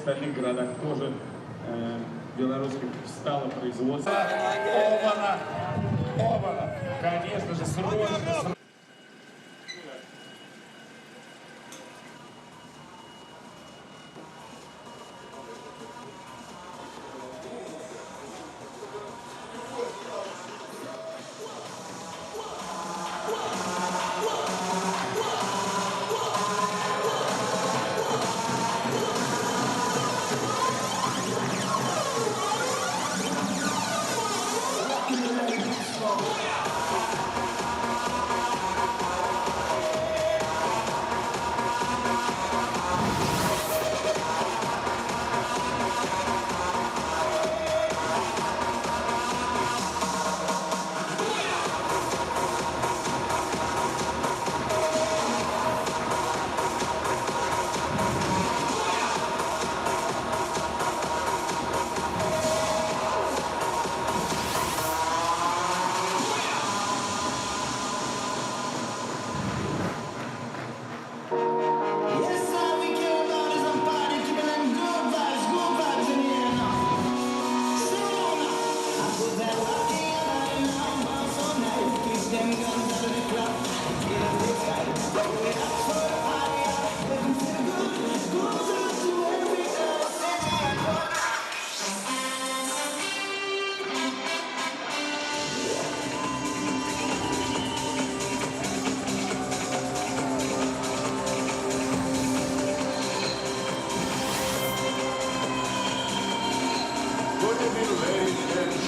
остальных городах тоже белорусских встало производство. Обана! Конечно же, срочно.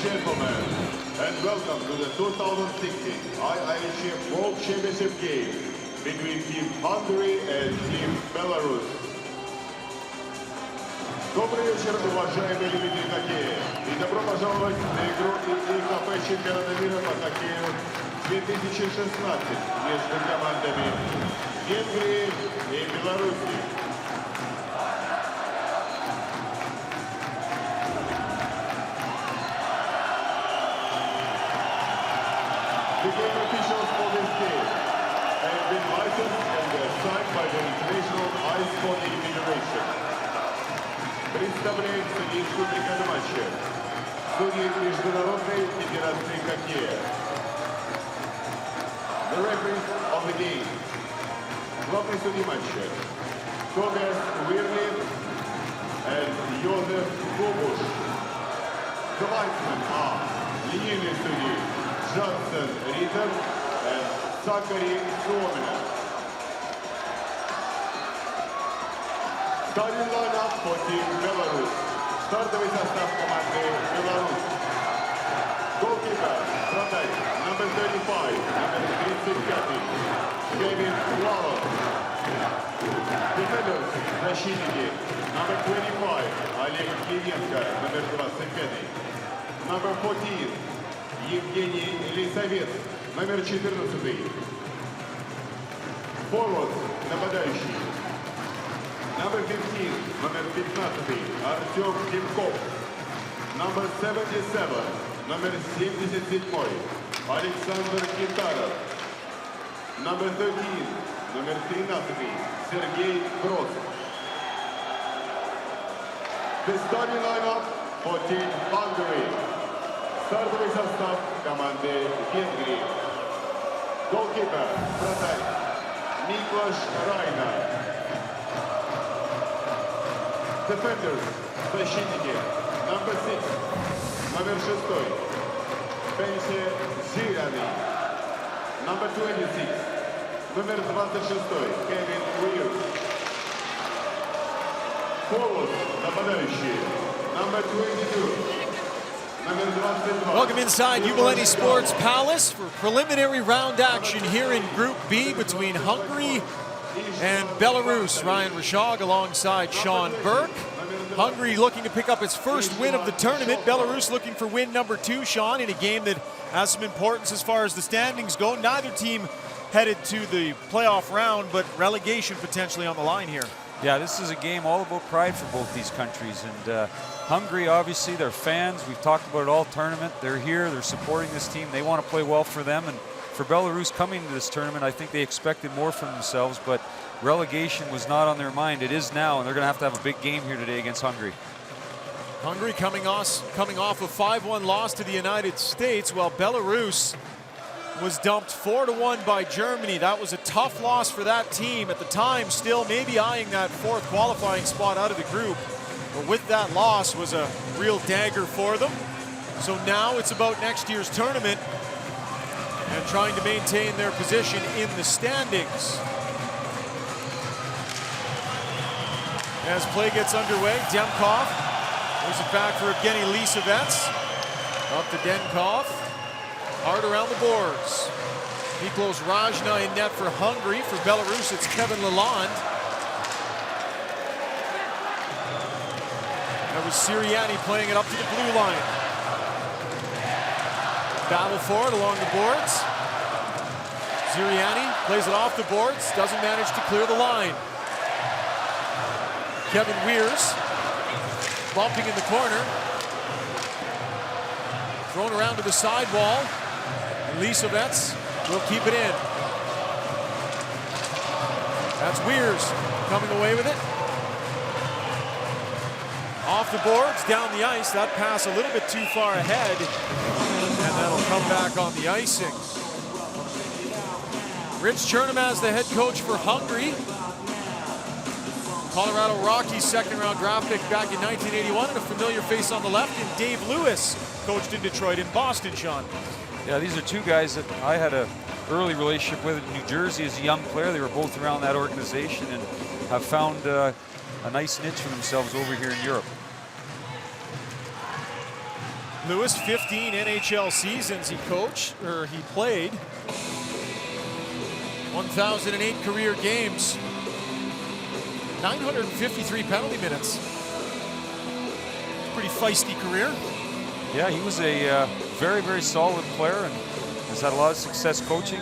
Gentlemen, and welcome to the 2016 IIHF World Championship game between Team Hungary and Team Belarus. Добрый вечер, уважаемые любители хоккея, и добро пожаловать на игру IIHF чемпионата мира по хоккею 2016 между командами Венгрии и Беларуси. The game officials for this game have been licensed and assigned by the International Ice Hockey Federation. Представляет судейскую бригаду матча судьи Международной Федерации хоккея. The referees of the game. Главный судьи матча Томас Уирли and Йозеф Бубуш. The linesmen are линейные судьи Johnson Ritter and Zachary Suominen. Starting lineup for Team Belarus. Стартовый состав команды Беларусь. Goalkeeper, вратарь, number 35, номер 35, Kevin Wallach. Defenders, защитники, number 25, Олег Кириенко, номер 25. Number 14, Евгений Лисовец, номер 14. Forward, нападающий. Number 15, номер 15, Артем Демков. Number 77, номер 77, Александр Китаров. Number 13, номер 13, Сергей Гроз. The starting lineup for Team Hungary. Стартовый состав команды Венгрии. Голкипер, вратарь, Миклаш Райна. Defenders, защитники, number 6, номер 6, Пенси Зиляный. Number 26, номер 26, Кевин Уир. Forward, нападающий, number 22. Welcome inside Jubilee Sports Palace for preliminary round action here in Group B between Hungary and Belarus. Ryan Rashog alongside Sean Burke. Hungary looking to pick up its first win of the tournament. Belarus looking for win number 2, Sean, in a game that has some importance as far as the standings go. Neither team headed to the playoff round, but relegation potentially on the line here. Yeah, this is a game all about pride for both these countries. And Hungary, obviously, they're fans. We've talked about it all tournament. They're here. They're supporting this team. They want to play well for them. And for Belarus coming to this tournament, I think they expected more from themselves. But relegation was not on their mind. It is now, and they're going to have a big game here today against Hungary. Hungary coming off a 5-1 loss to the United States, while Belarus was dumped 4-1 by Germany. That was a tough loss for that team at the time, still maybe eyeing that 4th qualifying spot out of the group. But with that loss was a real dagger for them. So now it's about next year's tournament and trying to maintain their position in the standings. As play gets underway, Demkov moves it back for Evgeny Lisovets. Up to Denkov. Hard around the boards. Miklos Rajna in net for Hungary. For Belarus, it's Kevin Lalonde. That was Sirianni playing it up to the blue line. Battle for it along the boards. Sirianni plays it off the boards, doesn't manage to clear the line. Kevin Weirs bumping in the corner. Thrown around to the sidewall. Lisovets will keep it in. That's Weirs coming away with it. Off the boards, down the ice. That pass a little bit too far ahead, and that'll come back on the icing. Rich Chernomaz, the head coach for Hungary. Colorado Rockies second-round draft pick back in 1981, and a familiar face on the left in Dave Lewis, coached in Detroit and Boston, Sean. Yeah, these are two guys that I had an early relationship with in New Jersey as a young player. They were both around that organization and have found a nice niche for themselves over here in Europe. Lewis, 15 NHL seasons he played. 1,008 career games. 953 penalty minutes. Pretty feisty career. Yeah, he was a very, very solid player and has had a lot of success coaching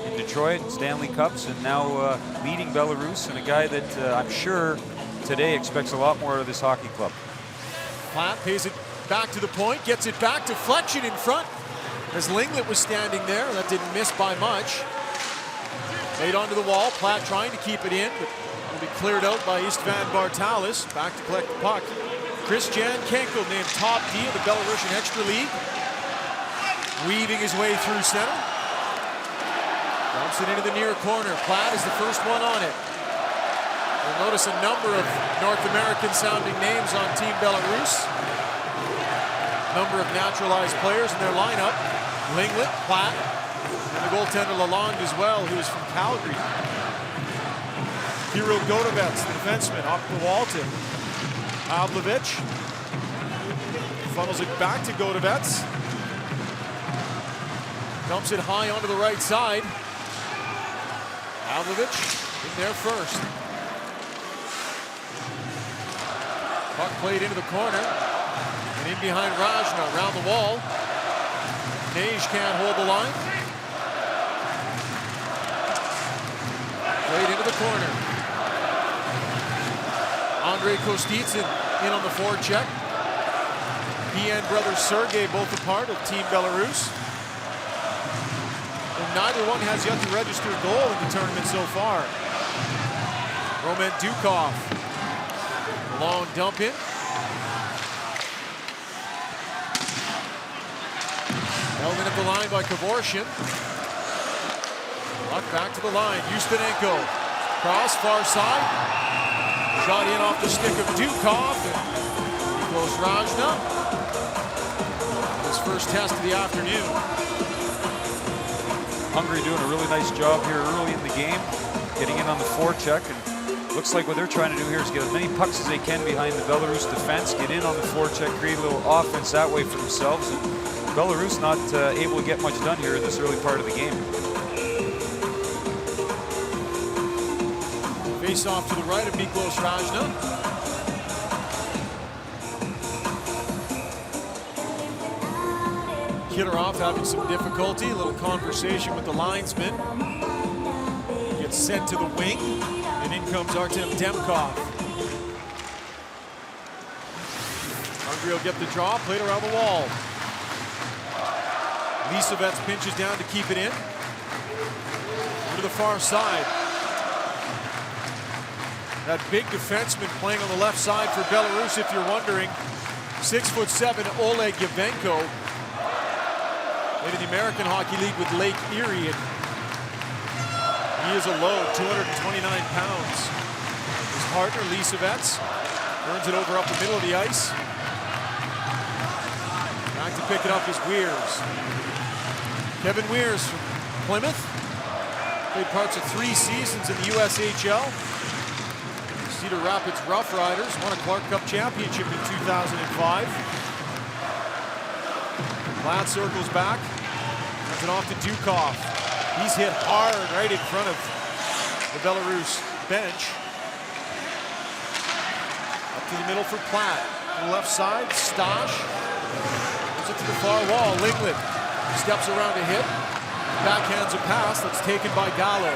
in Detroit, Stanley Cups, and now leading Belarus, and a guy that I'm sure today expects a lot more out of this hockey club. Platt pays it back to the point, gets it back, deflection in front as Linglet was standing there. That didn't miss by much. Laid onto the wall, Platt trying to keep it in, but will be cleared out by Istvan Bartalis. Back to collect the puck. Christian Kenkel named top D of the Belarusian Extra League. Weaving his way through center. Dumps it into the near corner. Platt is the first one on it. You'll notice a number of North American sounding names on Team Belarus. Number of naturalized players in their lineup. Linglet, Platt, and the goaltender Lalonde as well, who is from Calgary. Kirill Godovets, the defenseman, off the wall to Pavlovich. Funnels it back to Godovets. Dumps it high onto the right side. Pavlovich in there first. Puck played into the corner. And in behind Rajna, around the wall. Nage can't hold the line. Played into the corner. Andrei Kostitsyn in on the forecheck. He and brother Sergei both a part of Team Belarus. And neither one has yet to register a goal in the tournament so far. Roman Dukov. Long dump in. Held in at the line by Kavorshin. Puck back to the line. Ustimenko. Cross, far side. Shot in off the stick of Dukov. Miklos Rajna. His first test of the afternoon. Hungary doing a really nice job here early in the game, getting in on the forecheck, and looks like what they're trying to do here is get as many pucks as they can behind the Belarus defense, get in on the forecheck, create a little offense that way for themselves, and Belarus not able to get much done here in this early part of the game. Face off to the right of Miklos Rajna. Kitterov having some difficulty, a little conversation with the linesman. Gets sent to the wing, and in comes Artem Demkov. Hungary will get the draw, played around the wall. Lisovets pinches down to keep it in. To the far side. That big defenseman playing on the left side for Belarus, if you're wondering. 6'7", Oleg Yavenko. Played in the American Hockey League with Lake Erie. And he is a load, 229 pounds. His partner, Lisevets, turns it over up the middle of the ice. Back to pick it up is Weirs. Kevin Weirs from Plymouth. Played parts of 3 seasons in the USHL. Cedar Rapids Rough Riders won a Clark Cup championship in 2005. Ladd circles back. Hands it off to Dukov. He's hit hard right in front of the Belarus bench. Up to the middle for Platt. To the left side, Stash. Goes it to the far wall. Lingland steps around to hit. Backhands a pass that's taken by Gallo.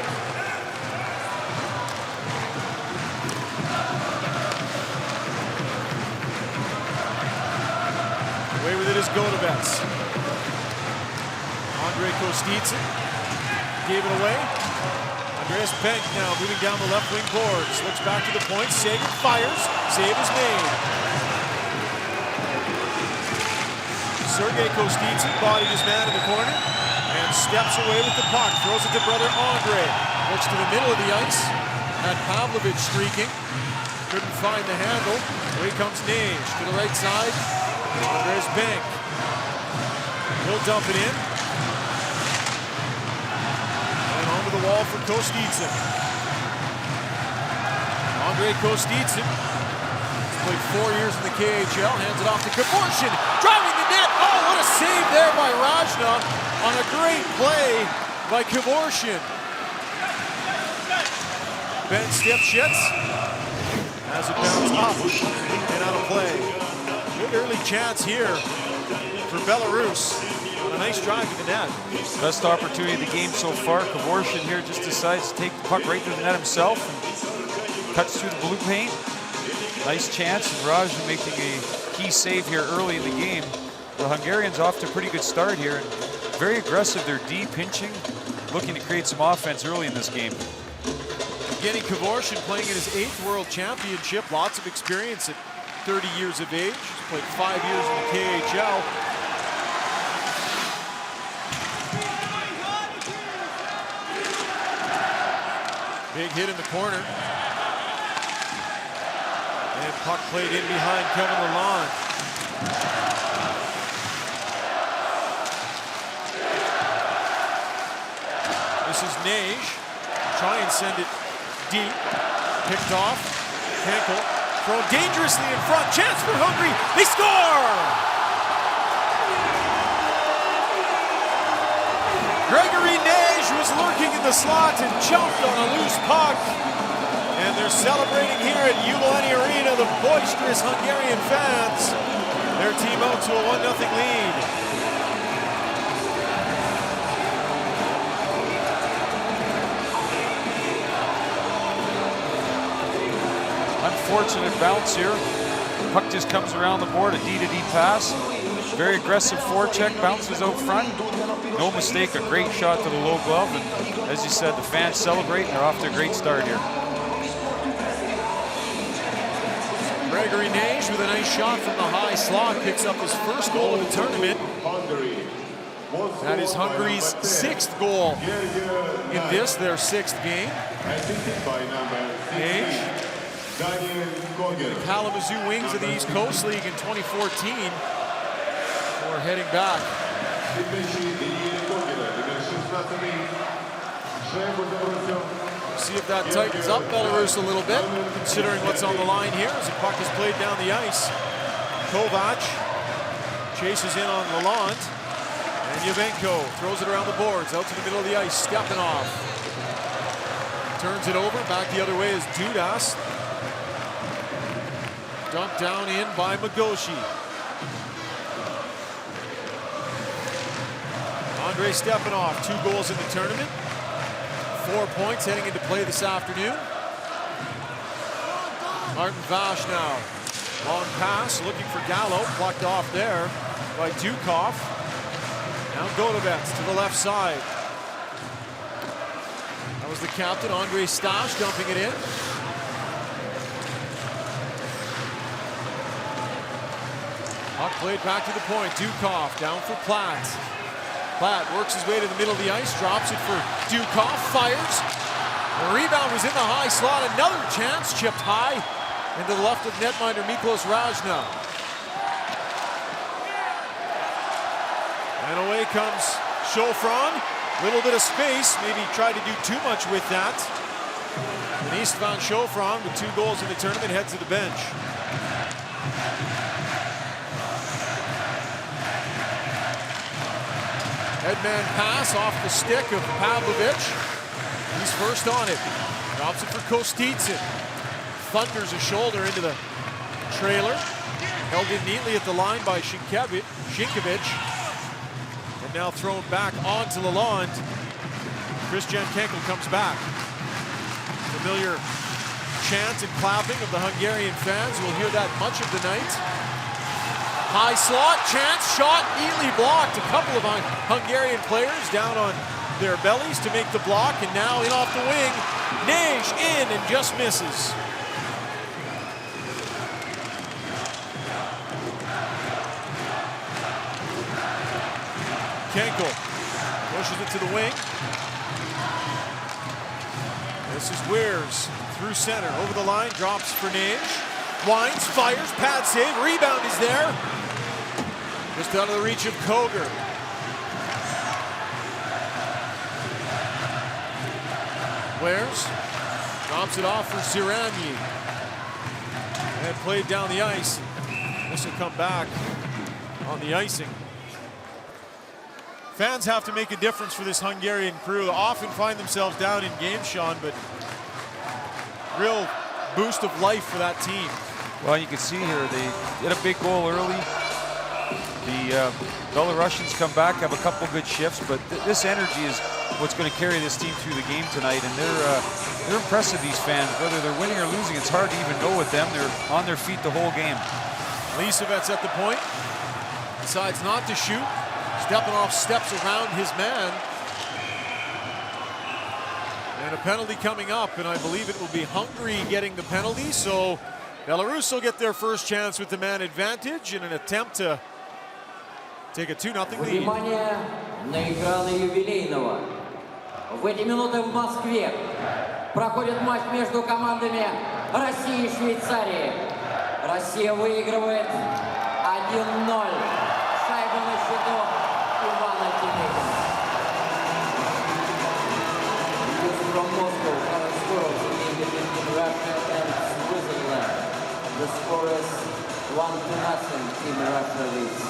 Away with it is Godovets. Andre Kostitsyn gave it away. Andreas Benk now moving down the left wing boards. Looks back to the point. Sagan fires. Save is made. Sergei Kostitsyn bodied his man in the corner and steps away with the puck. Throws it to brother Andre. Looks to the middle of the ice. Had Pavlovich streaking. Couldn't find the handle. Away comes Nage to the right side. Andreas Benk. He'll dump it in. And onto the wall for Kostitsyn. Andre Kostitsyn has played 4 years in the KHL. Hands it off to Kevorkian. Driving the net. Oh, what a save there by Rajna on a great play by Kevorkian. Ben Stepchitz has it bounced up and out of play. Good early chance here for Belarus. A nice drive to the net. Best opportunity of the game so far. Kevorkian here just decides to take the puck right to the net himself and cuts through the blue paint. Nice chance, and Rajna making a key save here early in the game. The Hungarians off to a pretty good start here. And very aggressive. They're deep, pinching, looking to create some offense early in this game. Evgeny Kevorkian playing in his 8th World Championship. Lots of experience at 30 years of age. He's played 5 years in the KHL. Big hit in the corner. And puck played in behind Kevin Lalonde. This is Nage. Try and send it deep. Picked off. Henkel. Thrown dangerously in front. Chance for Hungary. They score! Gregory Nage was lurking in the slot and jumped on a loose puck. And they're celebrating here at Ulani Arena, the boisterous Hungarian fans. Their team out to a 1-0 lead. Unfortunate bounce here. Puck just comes around the board, a D-to-D pass. Very aggressive forecheck, bounces out front. No mistake, a great shot to the low glove. And as you said, the fans celebrate, and they're off to a great start here. Gregory Nage with a nice shot from the high slot, picks up his first goal of the tournament. That is Hungary's 6th goal in this, their 6th game. Nage, the Kalamazoo Wings of the East Coast League in 2014. We're heading back. See if that tightens up Belarus a little bit, considering what's on the line here as the puck is played down the ice. Kovac chases in on Lalonde, and Yavenko throws it around the boards, out to the middle of the ice, stepping off. Turns it over, back the other way is Dudas. Dumped down in by Magoshi. Andre Stepanov, 2 goals in the tournament. 4 points heading into play this afternoon. Martin Vash now. Long pass, looking for Gallo. Plucked off there by Dukov. Now Godovets to the left side. That was the captain, Andre Stash, dumping it in. Puck played back to the point. Dukov down for Platt. Platt works his way to the middle of the ice, drops it for Dukov, fires. The rebound was in the high slot. Another chance, chipped high into the left of netminder Miklos Rajna. And away comes Shofron. Little bit of space, maybe tried to do too much with that. And Istvan Shofron, with 2 goals in the tournament, heads to the bench. Headman pass off the stick of Pavlovic. He's first on it. Drops it for Kostitsin. Thunders a shoulder into the trailer. Held in neatly at the line by Shinkovic. And now thrown back onto Lalonde. Christian Kenkel comes back. Familiar chant and clapping of the Hungarian fans. We'll hear that much of the night. High slot, chance, shot, neatly blocked. A couple of Hungarian players down on their bellies to make the block, and now in off the wing. Nej in and just misses. Kenkel pushes it to the wing. This is Weirs through center, over the line, drops for Nej. Winds, fires, pad save, rebound is there. Just out of the reach of Koger. Weirs drops it off for Zirani. And played down the ice. This will come back on the icing. Fans have to make a difference for this Hungarian crew. Often find themselves down in games, Sean, but real boost of life for that team. Well, you can see here, they get a big goal early. The Belarusians come back, have a couple good shifts, but this energy is what's going to carry this team through the game tonight. And they're impressive, these fans. Whether they're winning or losing, it's hard to even know with them. They're on their feet the whole game. Lisevets at the point. Decides not to shoot. Stepanov steps around his man. And a penalty coming up, and I believe it will be Hungary getting the penalty. So Belarus will get their first chance with the man advantage in an attempt to take a 2-0 lead. Внимание на экраны юбилейного. В эти минуты в Москве проходит матч между командами России и Швейцарии. Россия выигрывает 1-0. Шайба на счету Ивана Тимихина. From Moscow, current score of the game between Russia and Switzerland. The score is 1-0. Team Russia leads.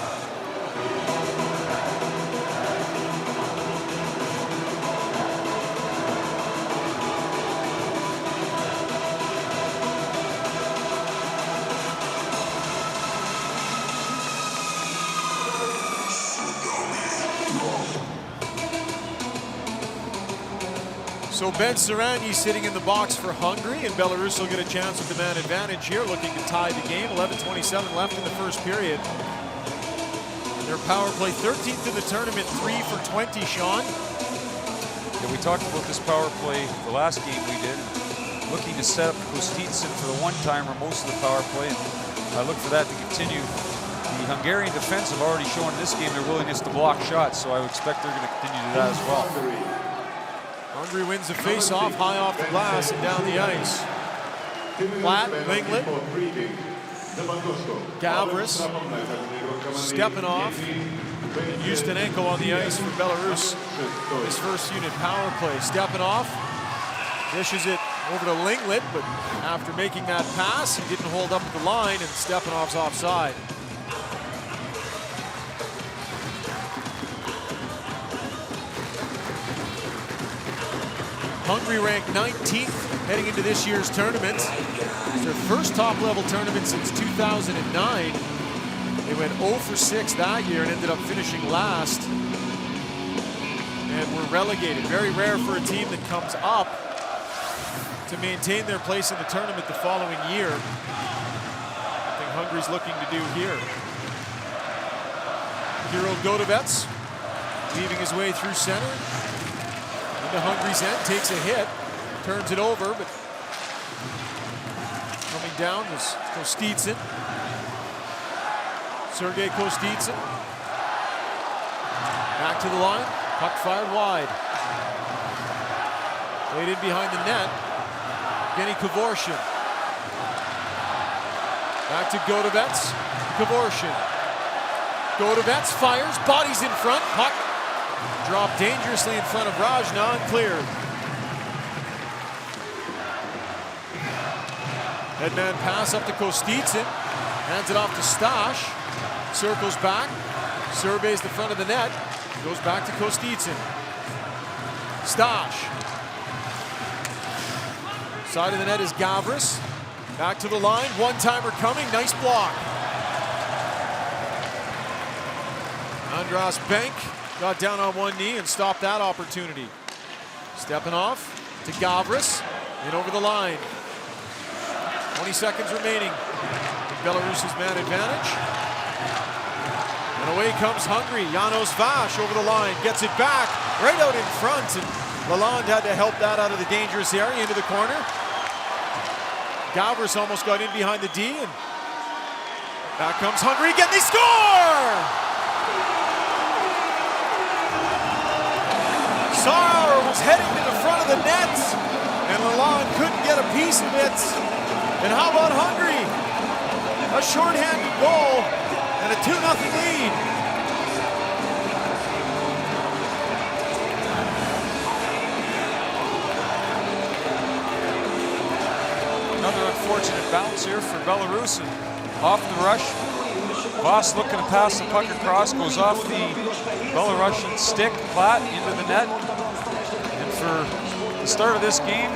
So Ben Sarani sitting in the box for Hungary, and Belarus will get a chance with the man advantage here, looking to tie the game. 11:27 left in the first period. Their power play 13th in the tournament, 3 for 20, Sean. Yeah, we talked about this power play the last game we did. Looking to set up Kostitsin for the one-timer most of the power play. And I look for that to continue. The Hungarian defense have already shown in this game their willingness to block shots, so I would expect they're going to continue to do that as well. Hungary wins the face-off, high off the glass and down the ice. Platt, Linglet, Gavris, Stepanov, and Ustanenko on the ice for Belarus. His first unit power play. Stepanov dishes it over to Linglet, but after making that pass, he didn't hold up the line, and Stepanov's offside. Hungary ranked 19th heading into this year's tournament. It's their first top-level tournament since 2009. They went 0 for 6 that year and ended up finishing last. And were relegated. Very rare for a team that comes up to maintain their place in the tournament the following year. Something Hungary's looking to do here. Kirill Godovets weaving his way through center. Into Hungary's end, takes a hit, turns it over, but coming down was Kostitsin. Sergei Kostitsyn. Back to the line. Puck fired wide. Played in behind the net. Evgeny Kavorshin. Back to Godovets. Kavorshin. Godovets fires, bodies in front. Puck dropped dangerously in front of Rajna and cleared. Headman pass up to Kostitsyn. Hands it off to Stash. Circles back. Surveys the front of the net. Goes back to Kostitsyn. Stash. Side of the net is Gavris. Back to the line. One-timer coming. Nice block. Andras Bank got down on one knee and stopped that opportunity. Stepping off to Gavris. In over the line. 20 seconds remaining. Belarus's man advantage. And away comes Hungary. Janos Vash over the line. Gets it back. Right out in front. And Lalonde had to help that out of the dangerous area into the corner. Gavris almost got in behind the D. And back comes Hungary again. They score! Sauer was heading to the front of the net, and Lalonde couldn't get a piece of it. And how about Hungary? A shorthanded goal and a 2-0 lead. Another unfortunate bounce here for Belarus. And off the rush, Voss looking to pass the puck across, goes off the Belarusian stick, flat into the net. And for the start of this game,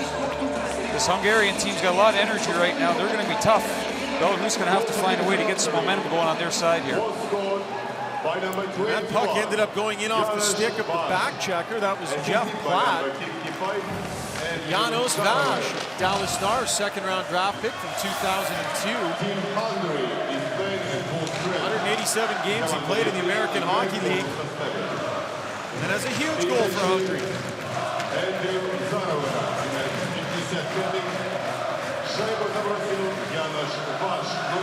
this Hungarian team's got a lot of energy right now. They're going to be tough. Belarus going to have to find a way to get some momentum going on their side here. That puck ended up going in off the stick of the back checker. That was Jeff Platt. Janos Vash, Dallas Stars, second-round draft pick from 2002. 187 games he played in the American Hockey League. And has a huge goal for Hungary.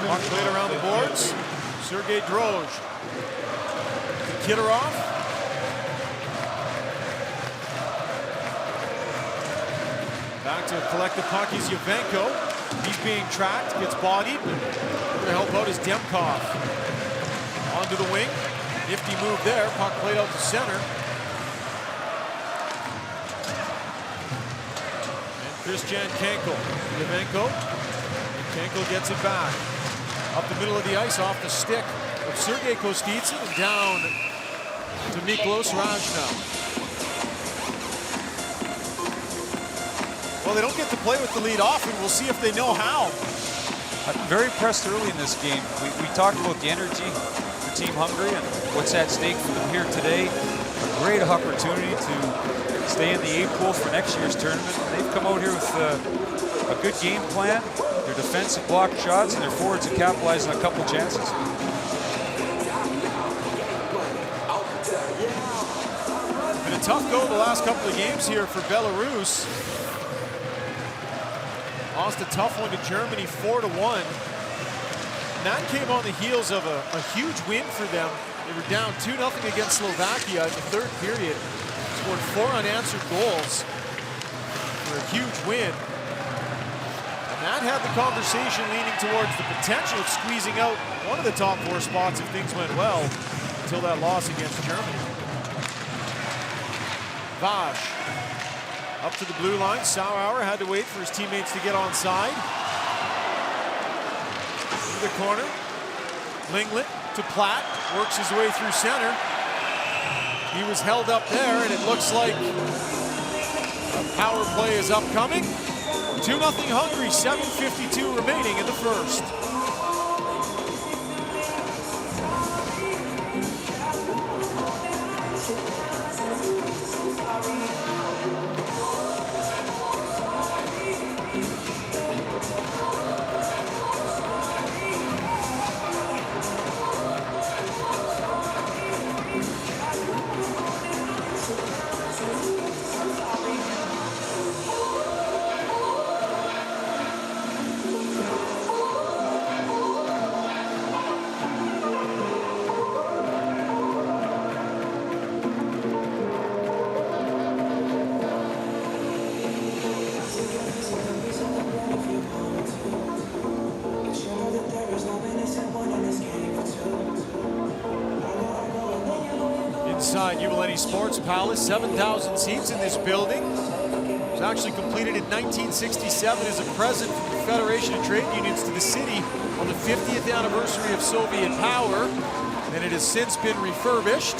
Puck played around the boards. Sergei Drozh. Kitterov. Back to collect the puck is Yavenko. He's being tracked, gets bodied. Going to help out is Demkov. Onto the wing. Nifty move there. Puck played out to center. And Christian Kenkel. Yavenko. Kenkel gets it back. Up the middle of the ice off the stick of Sergei Kostitsyn and down to Miklos Rajna. Well, they don't get to play with the lead often. We'll see if they know how. I'm very impressed early in this game. We talked about the energy for Team Hungary and what's at stake for them here today. A great opportunity to stay in the A pool for next year's tournament. They've come out here with a good game plan. Their defensive block shots and their forwards have capitalized on a couple chances. Been a tough go the last couple of games here for Belarus. Lost a tough one to Germany 4-1. And that came on the heels of a huge win for them. They were down 2-0 against Slovakia in the third period. Scored 4 unanswered goals for a huge win. And that had the conversation leaning towards the potential of squeezing out one of the top 4 spots if things went well until that loss against Germany. Vash. Up to the blue line. Sauer had to wait for his teammates to get onside. To the corner. Linglet to Platt. Works his way through center. He was held up there, and it looks like a power play is upcoming. 2-0 Hungary, 7:52 remaining in the first. inside Jubilee Sports Palace. 7,000 seats in this building. It was actually completed in 1967 as a present from the Federation of Trade Unions to the city on the 50th anniversary of Soviet power, and it has since been refurbished.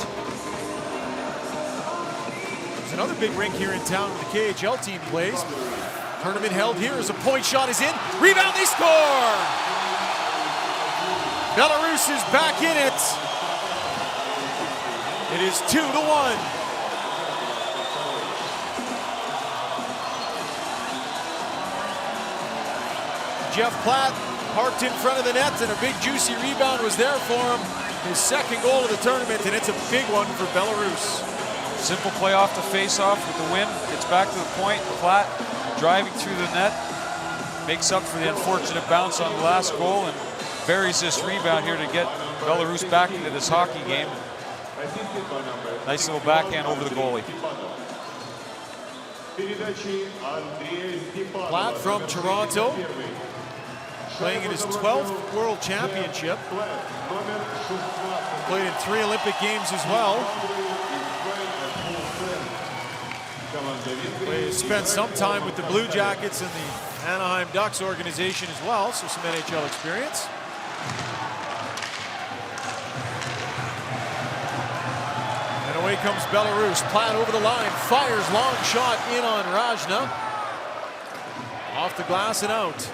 There's another big rink here in town where the KHL team plays. Tournament held here as a point shot is in. Rebound, they score! Belarus is back in it. It is 2-1. Jeff Platt parked in front of the net, and a big juicy rebound was there for him. His second goal of the tournament, and it's a big one for Belarus. Simple play off the face-off with the whim. Gets back to the point. Platt driving through the net. Makes up for the unfortunate bounce on the last goal and buries this rebound here to get Belarus back into this hockey game. Nice little backhand over the goalie. Platt from Toronto, playing in his 12th World Championship. Played in 3 Olympic Games as well. He spent some time with the Blue Jackets and the Anaheim Ducks organization as well, so some NHL experience. And away comes Belarus. Platt over the line, fires long shot in on Rajna. Off the glass and out.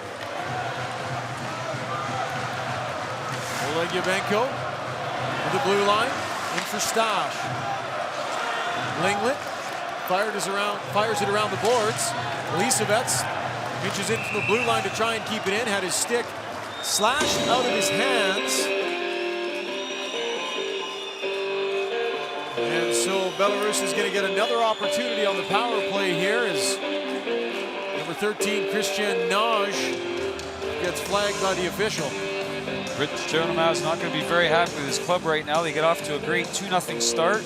Olegyabenko to the blue line, in for Stash. Linglet fires it around the boards. Elisavets reaches in from the blue line to try and keep it in. Had his stick slashed out of his hands. And so Belarus is going to get another opportunity on the power play here as number 13, Christian Naj, gets flagged by the official. Rich Chernomaz is not going to be very happy with his club right now. They get off to a great 2-0 start.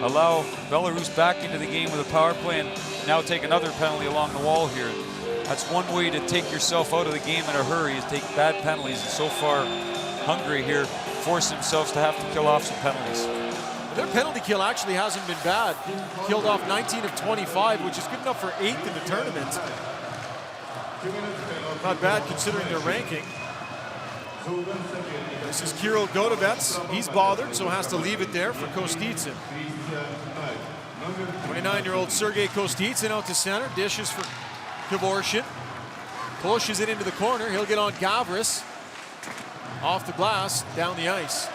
Allow Belarus back into the game with a power play and now take another penalty along the wall here. That's one way to take yourself out of the game in a hurry, is take bad penalties. And so far, Hungary here forced themselves to have to kill off some penalties. Their penalty kill actually hasn't been bad. Killed off 19 of 25, which is good enough for 8th in the tournament. Not bad considering their ranking. This is Kirill Godovets. He's bothered, so has to leave it there for Kostitsyn. 29-year-old Sergei Kostitsyn out to center. Dishes for Kevorshin. Pushes it into the corner. He'll get on Gavris. Off the glass, down the ice.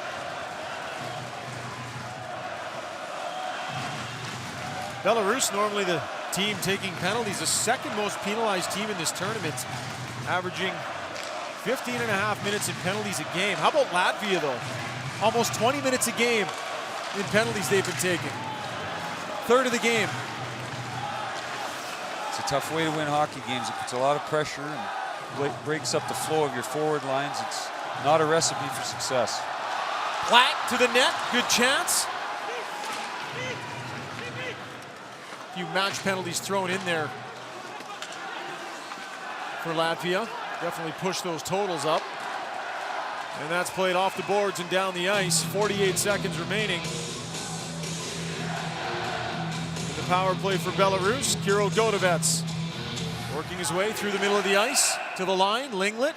Belarus, normally the team taking penalties, the second most penalized team in this tournament, averaging 15.5 minutes in penalties a game. How about Latvia, though? Almost 20 minutes a game in penalties they've been taking. Third of the game. It's a tough way to win hockey games. It puts a lot of pressure and breaks up the flow of your forward lines. It's not a recipe for success. Platt to the net, good chance. A few match penalties thrown in there for Latvia. Definitely push those totals up. And that's played off the boards and down the ice. 48 seconds remaining. In the power play for Belarus, Kirill Godovets working his way through the middle of the ice to the line. Linglet,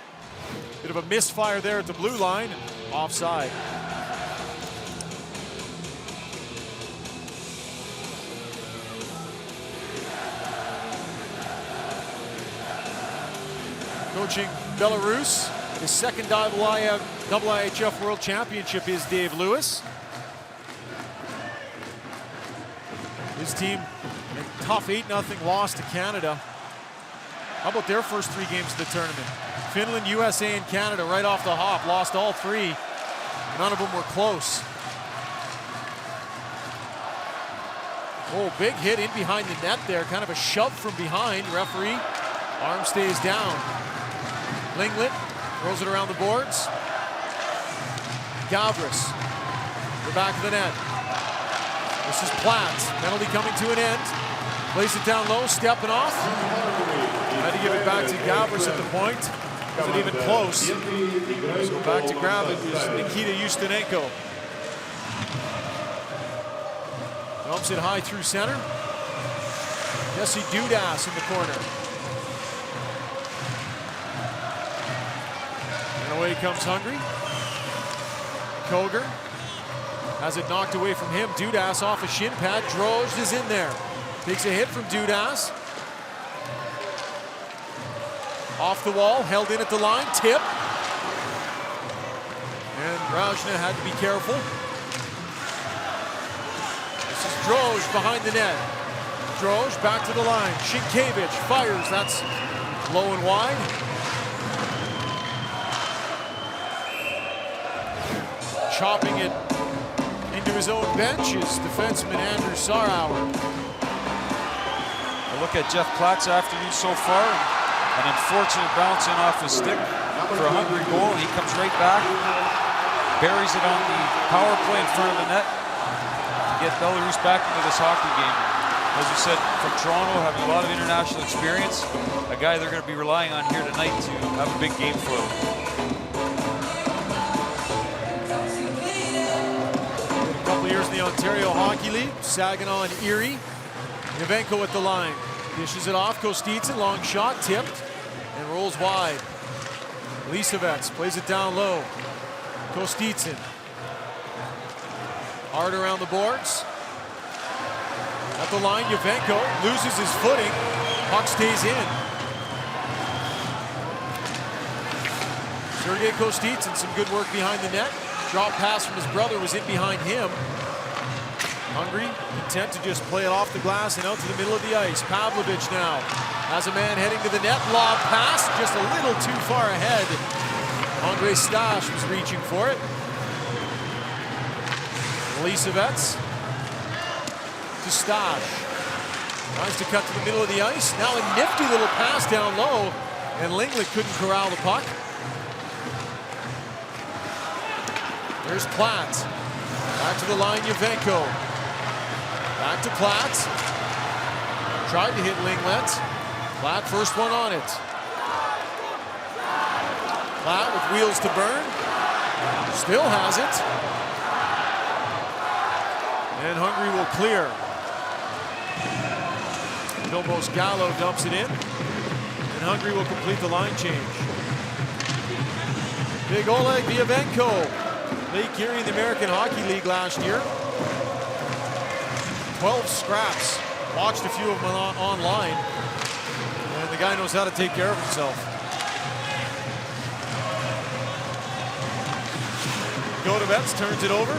bit of a misfire there at the blue line, offside. Coaching Belarus, his second IIHF World Championship is Dave Lewis. His team, a tough 8-0 loss to Canada. How about their first 3 games of the tournament? Finland, USA, and Canada right off the hop, lost all 3. None of them were close. Oh, big hit in behind the net there, kind of a shove from behind. Referee, arm stays down. Linglet throws it around the boards. Gavris, the back of the net. This is Platt. Penalty coming to an end. Plays it down low, stepping off. Had to give it back to Gavris at the point. Wasn't even close. So back to grab it is Nikita Ustinenko. Dumps it high through center. Jesse Dudas in the corner. And away comes Hungary. Koger has it knocked away from him. Dudas off a shin pad. Drozd is in there. Takes a hit from Dudas. Off the wall, held in at the line, tip. And Rajna had to be careful. This is Drozd behind the net. Drozd back to the line. Sienkiewicz fires, that's low and wide. Chopping it into his own bench is defenseman Andrew Sarauer. A look at Jeff Platt's afternoon so far. An unfortunate bouncing off his stick for a Hungary goal, and he comes right back, buries it on the power play in front of the net to get Belarus back into this hockey game. As you said, from Toronto, having a lot of international experience, a guy they're going to be relying on here tonight to have a big game for them. A couple years in the Ontario Hockey League, Saginaw and Erie. Yavenko at the line. Dishes it off, Kostitsyn, long shot, tipped, and rolls wide. Lisovets plays it down low. Kostitsyn. Hard around the boards. At the line, Yavenko loses his footing. Puck stays in. Sergei Kostitsyn, some good work behind the net. Drop pass from his brother was in behind him. Hungary, content to just play it off the glass and out to the middle of the ice. Pavlovich now has a man heading to the net. Lob pass, just a little too far ahead. Andre Stash was reaching for it. Lisovets to Stash. Tries to cut to the middle of the ice. Now a nifty little pass down low, and Linglet couldn't corral the puck. There's Platt. Back to the line, Yavenko. Back to Platt. Tried to hit Linglet. Platt first one on it. Platt with wheels to burn. Still has it. And Hungary will clear. Domos Gallo dumps it in. And Hungary will complete the line change. Big Oleg Yavenko. Lake Erie in the American Hockey League last year. 12 scraps. Watched a few of them online. And the guy knows how to take care of himself. Godovets turns it over.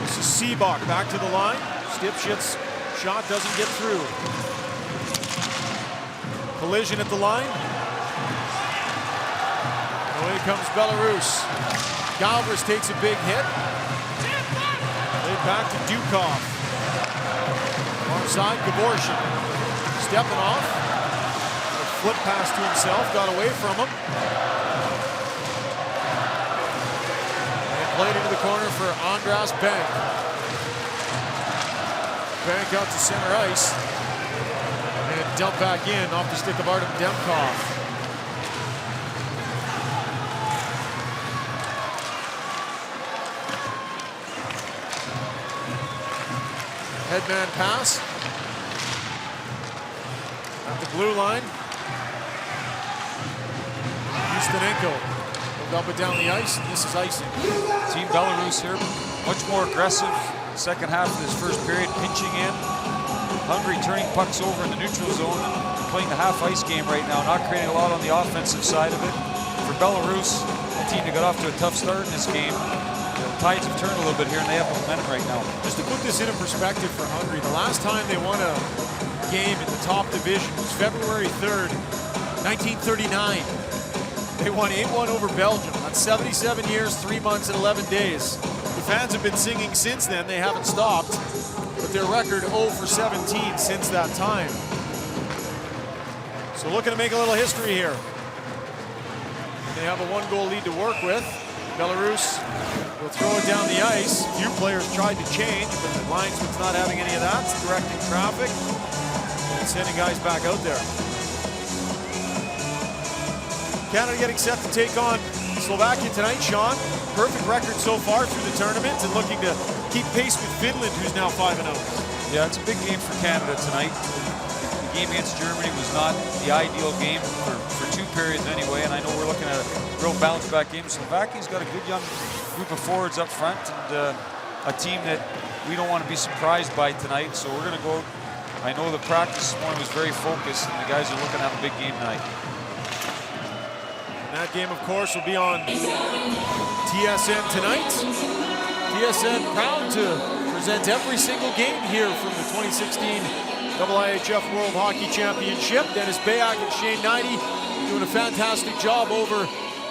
This is Seabach back to the line. Stipshit's shot doesn't get through. Collision at the line. Away comes Belarus. Galvers takes a big hit. Laid back to Dukov. Far side, Gaborshin. Stepping off. A flip pass to himself, got away from him. And played into the corner for Andras Bank. Bank out to center ice. And dumped back in off the stick of Artem Demkov. Headman pass. At the blue line. Ustinenko will dump it down the ice, and this is icing. Team Belarus here, much more aggressive second half of this first period, pinching in. Hungary turning pucks over in the neutral zone, playing the half ice game right now, not creating a lot on the offensive side of it. For Belarus, a team that got off to a tough start in this game, the tides have turned a little bit here and they have momentum right now. Just to put this in perspective for Hungary, the last time they won a game in the top division was February 3rd, 1939. They won 8-1 over Belgium. That's 77 years, 3 months, and 11 days. The fans have been singing since then. They haven't stopped. But their record 0-for-17 since that time. So looking to make a little history here. They have a 1-goal lead to work with. Belarus will throw it down the ice. A few players tried to change, but the linesman's not having any of that. It's directing traffic and sending guys back out there. Canada getting set to take on Slovakia tonight, Sean. perfect record so far through the tournament and looking to keep pace with Finland, who's now 5-0. Yeah, it's a big game for Canada tonight. The game against Germany was not the ideal game for 2 periods anyway, and I know we're looking at a real bounce-back game. Slovakia's got a good young group of forwards up front and a team that we don't want to be surprised by tonight, so we're going to go. I know the practice this morning was very focused, and the guys are looking to have a big game tonight. And that game, of course, will be on TSN tonight. TSN proud to present every single game here from the 2016 IIHF World Hockey Championship. Dennis Bayak and Shane Knighty doing a fantastic job over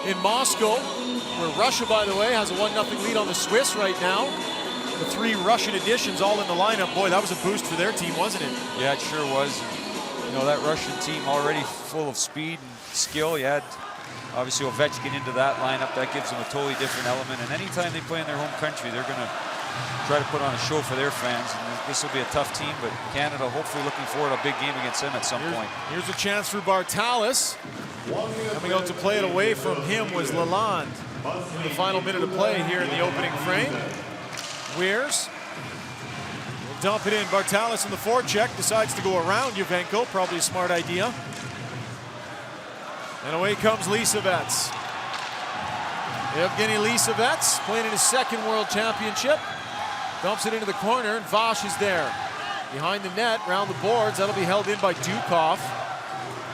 in Moscow, where Russia, by the way, has a 1-0 lead on the Swiss right now. The 3 Russian additions all in the lineup. Boy, that was a boost for their team, wasn't it? Yeah, it sure was. You know, that Russian team already full of speed and skill. You had obviously Ovechkin into that lineup. That gives them a totally different element. And anytime they play in their home country, they're going to try to put on a show for their fans. And this will be a tough team, but Canada hopefully looking forward to a big game against them at some point. Here's a chance for Bartalis. Coming out to play it away from him was Lalonde in the final minute of play here in the opening frame. Weirs will dump it in. Bartalis in the forecheck decides to go around Juvenko. Probably a smart idea. And away comes Lisovets. Evgeny Lisovets playing in his 2nd World Championship. Dumps it into the corner, and Vash is there. Behind the net, round the boards. That'll be held in by Dukov.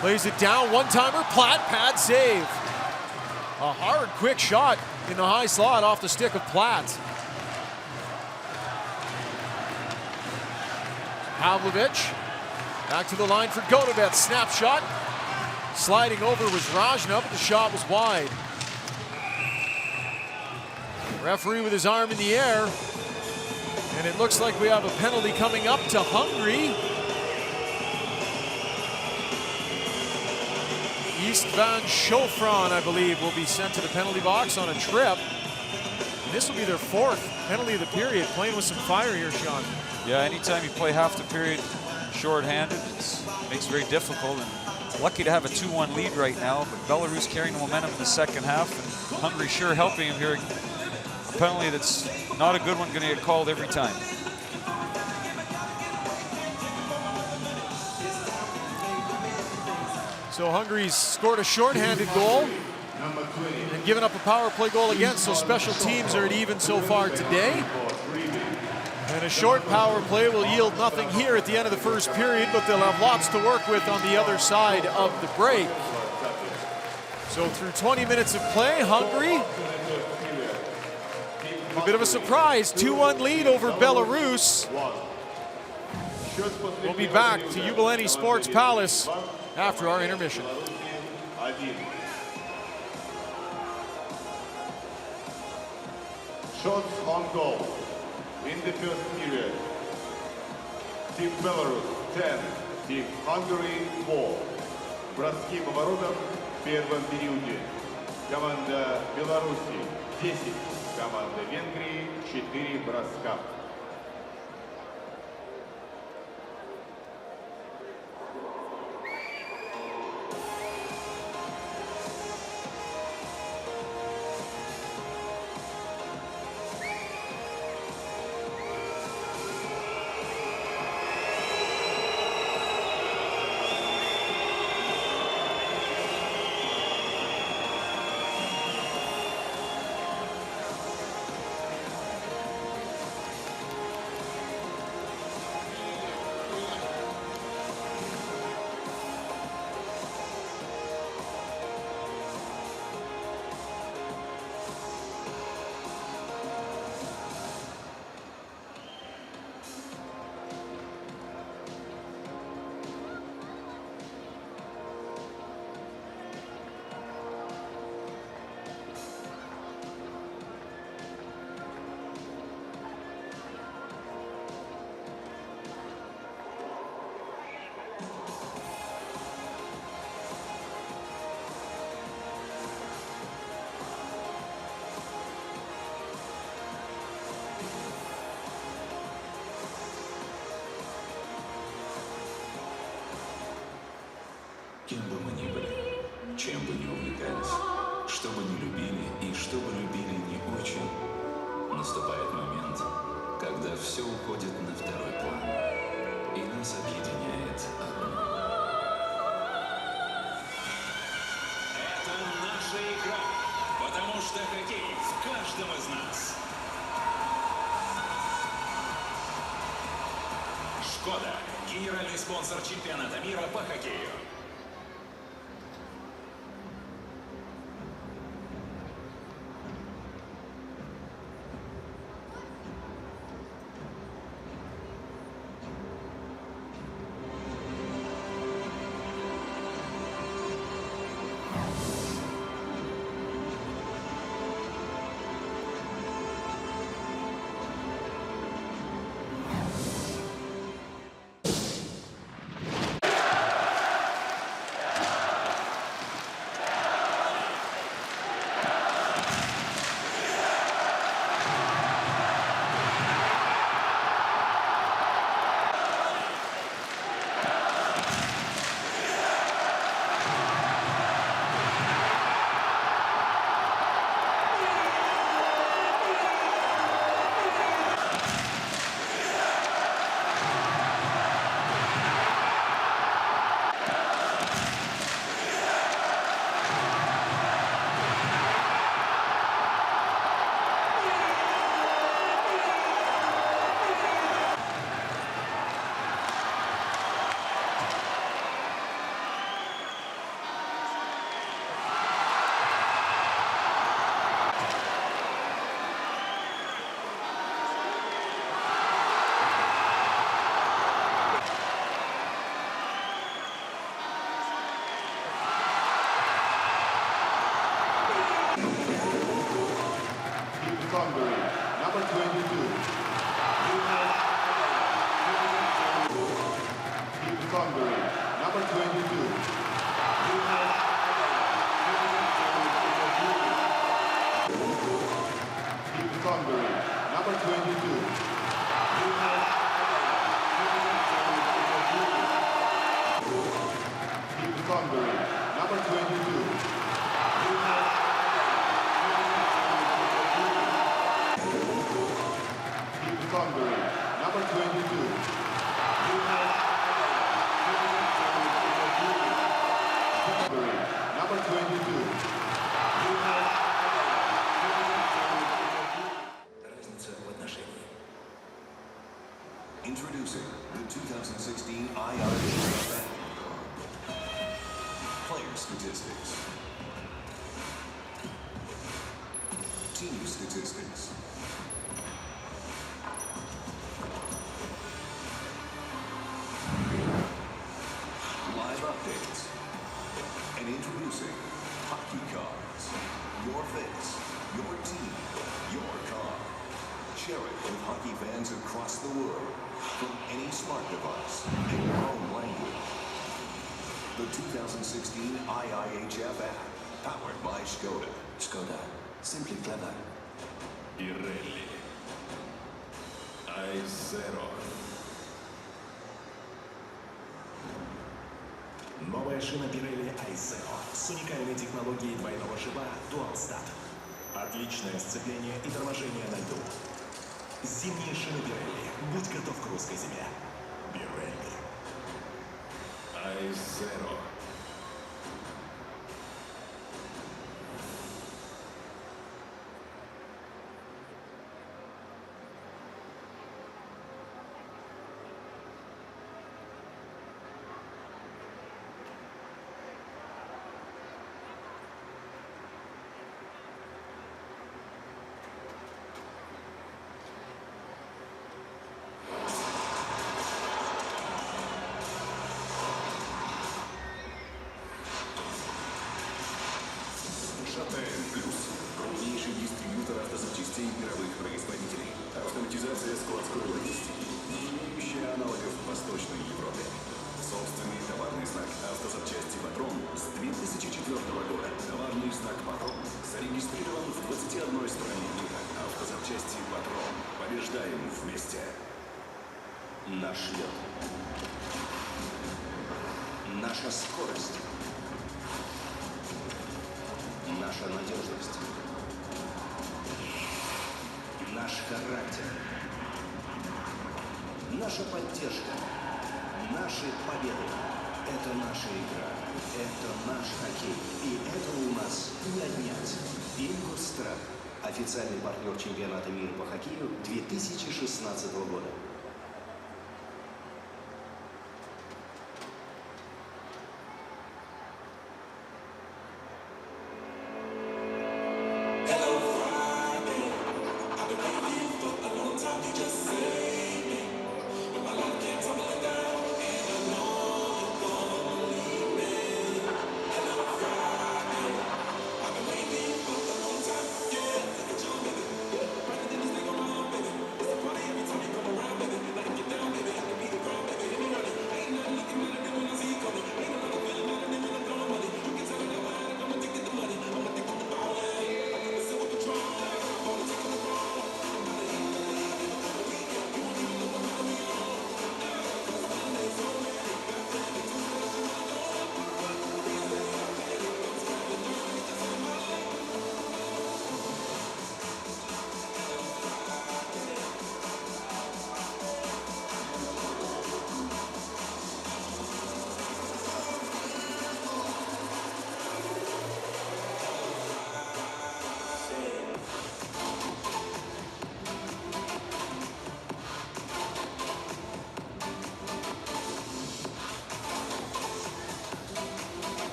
Plays it down, one-timer, Platt, pad save. A hard, quick shot in the high slot off the stick of Platt. Pavlovich back to the line for Godovets. Snapshot. Sliding over was Rajna, but the shot was wide. Referee with his arm in the air. And it looks like we have a penalty coming up to Hungary. Istvan Shofran, I believe, will be sent to the penalty box on a trip. And this will be their 4th penalty of the period. Playing with some fire here, Sean. Yeah, anytime you play half the period short-handed, it makes it very difficult. And lucky to have a 2-1 lead right now, but Belarus carrying the momentum in the 2nd half, and Hungary sure helping him here. A penalty that's not a good one, going to get called every time. So Hungary's scored a short-handed goal and given up a power play goal again, so special teams are at even so far today. And a short power play will yield nothing here at the end of the 1st period, but they'll have lots to work with on the other side of the break. So through 20 minutes of play, Hungary, a bit of a surprise, 2-1 lead over Belarus. We'll be back to Jubilee Sports Palace after our intermission. Shots on goal. In the 1st period, Team Belarus 10, Team Hungary 4. Броски по воротам в первом периоде. Команда Беларуси 10, команда Венгрии 4 броска. Кем бы мы ни были, чем бы ни увлекались, Что бы ни любили и что бы любили не очень, наступает момент, когда все уходит на второй план, и нас объединяет одно. Это наша игра, потому что хоккей в каждом из нас. Шкода – генеральный спонсор чемпионата мира по хоккею. Hungary, number 22. Hungary, number 22. Hungary, number 22. Hungary, number 22. Hungary, number 22. Hungary, number 22. Разница в отношении. Introducing the 2016 IIHF Player Statistics. Team Statistics. Live updates. And introducing Hockey Cards. Your face, your team, your car. Share it with hockey fans across the world from any smart device in your own language. The 2016 IIHF app, powered by Skoda. Skoda. Simply clever. Pirelli. I0. Новая шина Pirelli I0 с уникальной технологией двойного шипа Dual Stat. Отличное сцепление и торможение на льду. Зимние шины Pirelli. Будь готов к русской зиме. Pirelli. I0. Крупнейший дистрибьютор автозапчастей мировых производителей. Автоматизация складской логистики, не имеющая аналогов в Восточной Европе. Собственный товарный знак «Автозапчасти Патрон» с 2004 года. Товарный знак «Патрон» зарегистрирован в 21 стране мира. Автозапчасти Патрон. Побеждаем вместе. Наш лед. Наша скорость. наша надежность, наш характер, наша поддержка, наши победы. Это наша игра, это наш хоккей, и этого у нас не отнять. Ингосстрах, официальный партнер чемпионата мира по хоккею 2016 года.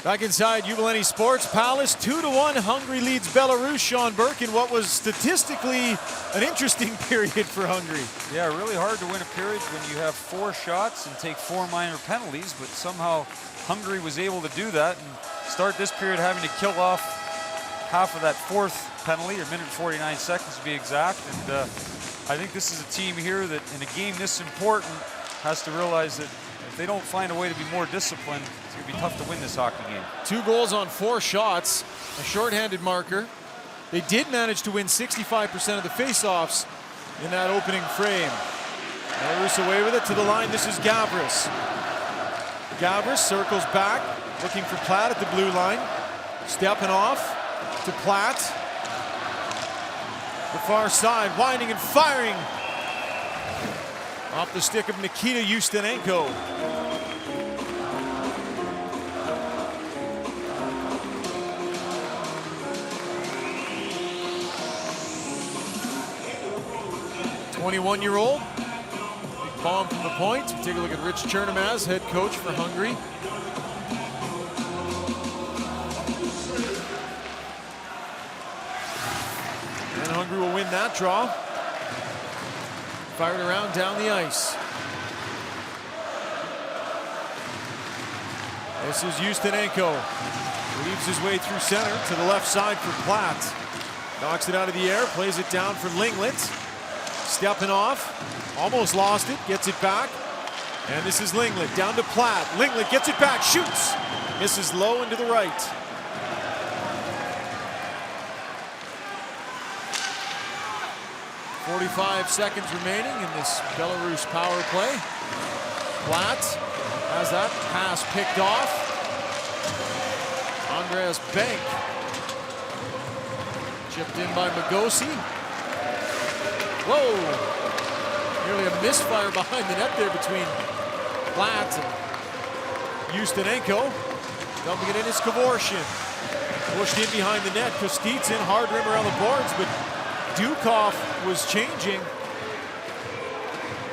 Back inside Jubilee Sports Palace, 2-1, Hungary leads Belarus, Sean Burke, in what was statistically an interesting period for Hungary. Yeah, really hard to win a period when you have 4 shots and take 4 minor penalties, but somehow Hungary was able to do that and start this period having to kill off half of that 4th penalty, or minute 49 seconds to be exact. And I think this is a team here that in a game this important has to realize that if they don't find a way to be more disciplined, it's going to be tough to win this hockey game. 2 goals on 4 shots, a shorthanded marker. They did manage to win 65% of the faceoffs in that opening frame. Belarus away with it to the line. This is Gavris. Gavris circles back, looking for Platt at the blue line. Stepping off to Platt. The far side, winding and firing. Off the stick of Nikita Ustenenko. "21-year-old, big bomb from the point." Take a look at Rich Chernamaz, head coach for Hungary. And Hungary will win that draw. Fired around down the ice. This is Ustenenko. Leaves his way through center to the left side for Platt. Knocks it out of the air, plays it down for Linglet. Stepping off, almost lost it, gets it back. And this is Linglet, down to Platt. Linglet gets it back, shoots. Misses low and to the right. "45 seconds remaining in this Belarus power play. Platt has that pass picked off. Andreas Bank. Chipped in by Magosi. Whoa! Nearly a misfire behind the net there between Platt and Ustenenko. Dumping it in is Kevorkian. Pushed in behind the net. Kostitsyn, hard rim around the boards, but Dukov was changing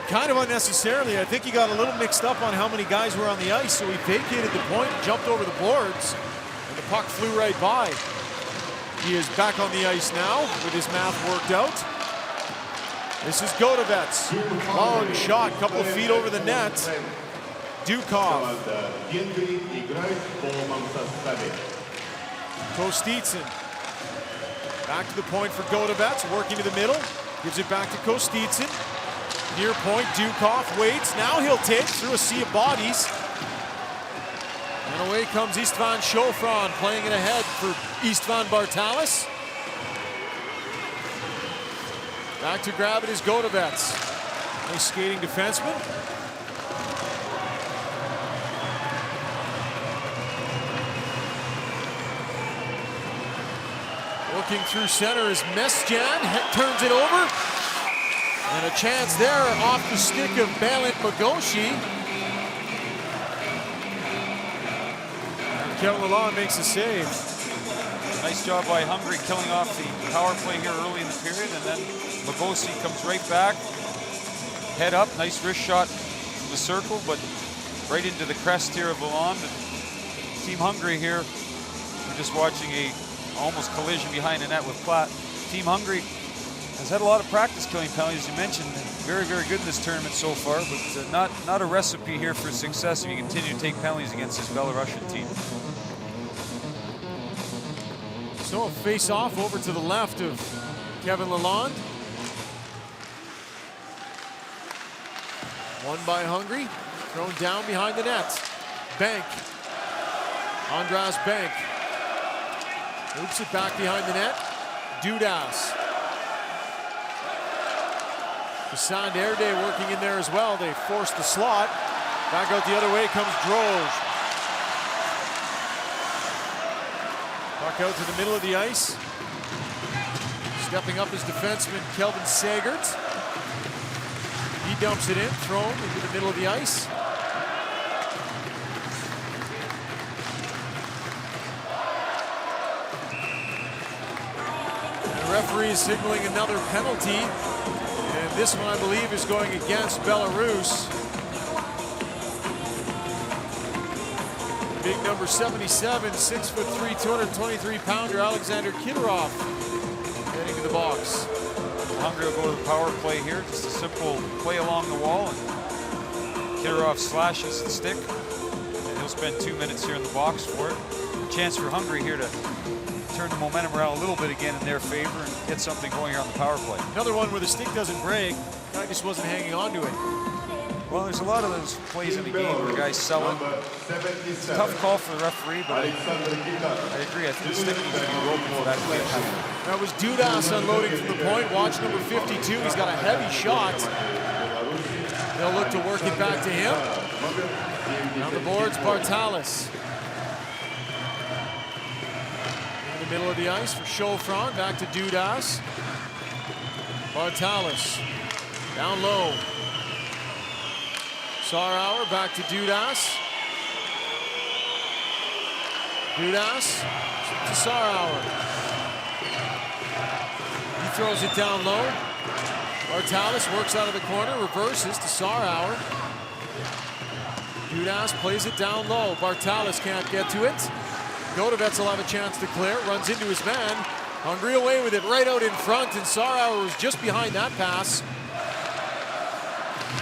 kind of unnecessarily. I think he got a little mixed up on how many guys were on the ice, so he vacated the point, jumped over the boards, and the puck flew right by. He is back on the ice now with his math worked out. This is Godovets. Long shot, couple of feet over the net. Dukov. Kostitsyn. Back to the point for Godovets, working to the middle. Gives it back to Kostitsyn. Near point, Dukov waits. Now he'll take through a sea of bodies. And away comes Istvan Shofran, playing it ahead for Istvan Bartalis. Back to grab it is Godovets. Nice skating defenseman. Working through center is Mesjan, turns it over. And a chance there off the stick of Balint Magoshi. And Kevin Lalonde makes a save. Nice job by Hungary killing off the power play here early in the period, and then Magosi comes right back. Head up, nice wrist shot from the circle, but right into the crest here of Lalonde. And Team Hungary here, we're just watching a almost collision behind the net with Platt. Team Hungary has had a lot of practice killing penalties, as you mentioned. Very, very good in this tournament so far, but not a recipe here for success if you continue to take penalties against this Belarusian team. So a face-off over to the left of Kevin Lalonde. Won by Hungary, thrown down behind the net. Bank, Andras Bank. Oops it back behind the net. Dudas. Hassan Erde working in there as well. They forced the slot. Back out the other way comes Drozd. Puck out to the middle of the ice. Stepping up is defenseman Kelvin Sagert. He dumps it in, thrown into the middle of the ice. The referee is signaling another penalty. And this one, I believe, is going against Belarus. Big number 77, 6'3", 223-pounder Alexander Kitterov heading to the box. Hungary will go to the power play here. Just a simple play along the wall. And Kitterov slashes the stick. And he'll spend 2 minutes here in the box for it. A chance for Hungary here to turn the momentum around a little bit again in their favor and get something going here on the power play. Another one where the stick doesn't break. Guy just wasn't hanging on to it. Well, there's a lot of those plays in the game where guys sell it. It's a tough call for the referee, but I agree. I think the stick needs to be broken for that play to happen. That was Dudas unloading from the point. Watch number 52. He's got a heavy shot. They'll look to work it back to him. On the boards, Bartalis. In the middle of the ice for Schofron. Back to Dudas. Bartalis. Down low. Sarauer back to Dudas. Dudas to Sarauer. He throws it down low. Bartalis works out of the corner, reverses to Sarauer. Dudas plays it down low. Bartalis can't get to it. Godovets will have a chance to clear. Runs into his man. Hungary away with it right out in front, and Sarauer was just behind that pass.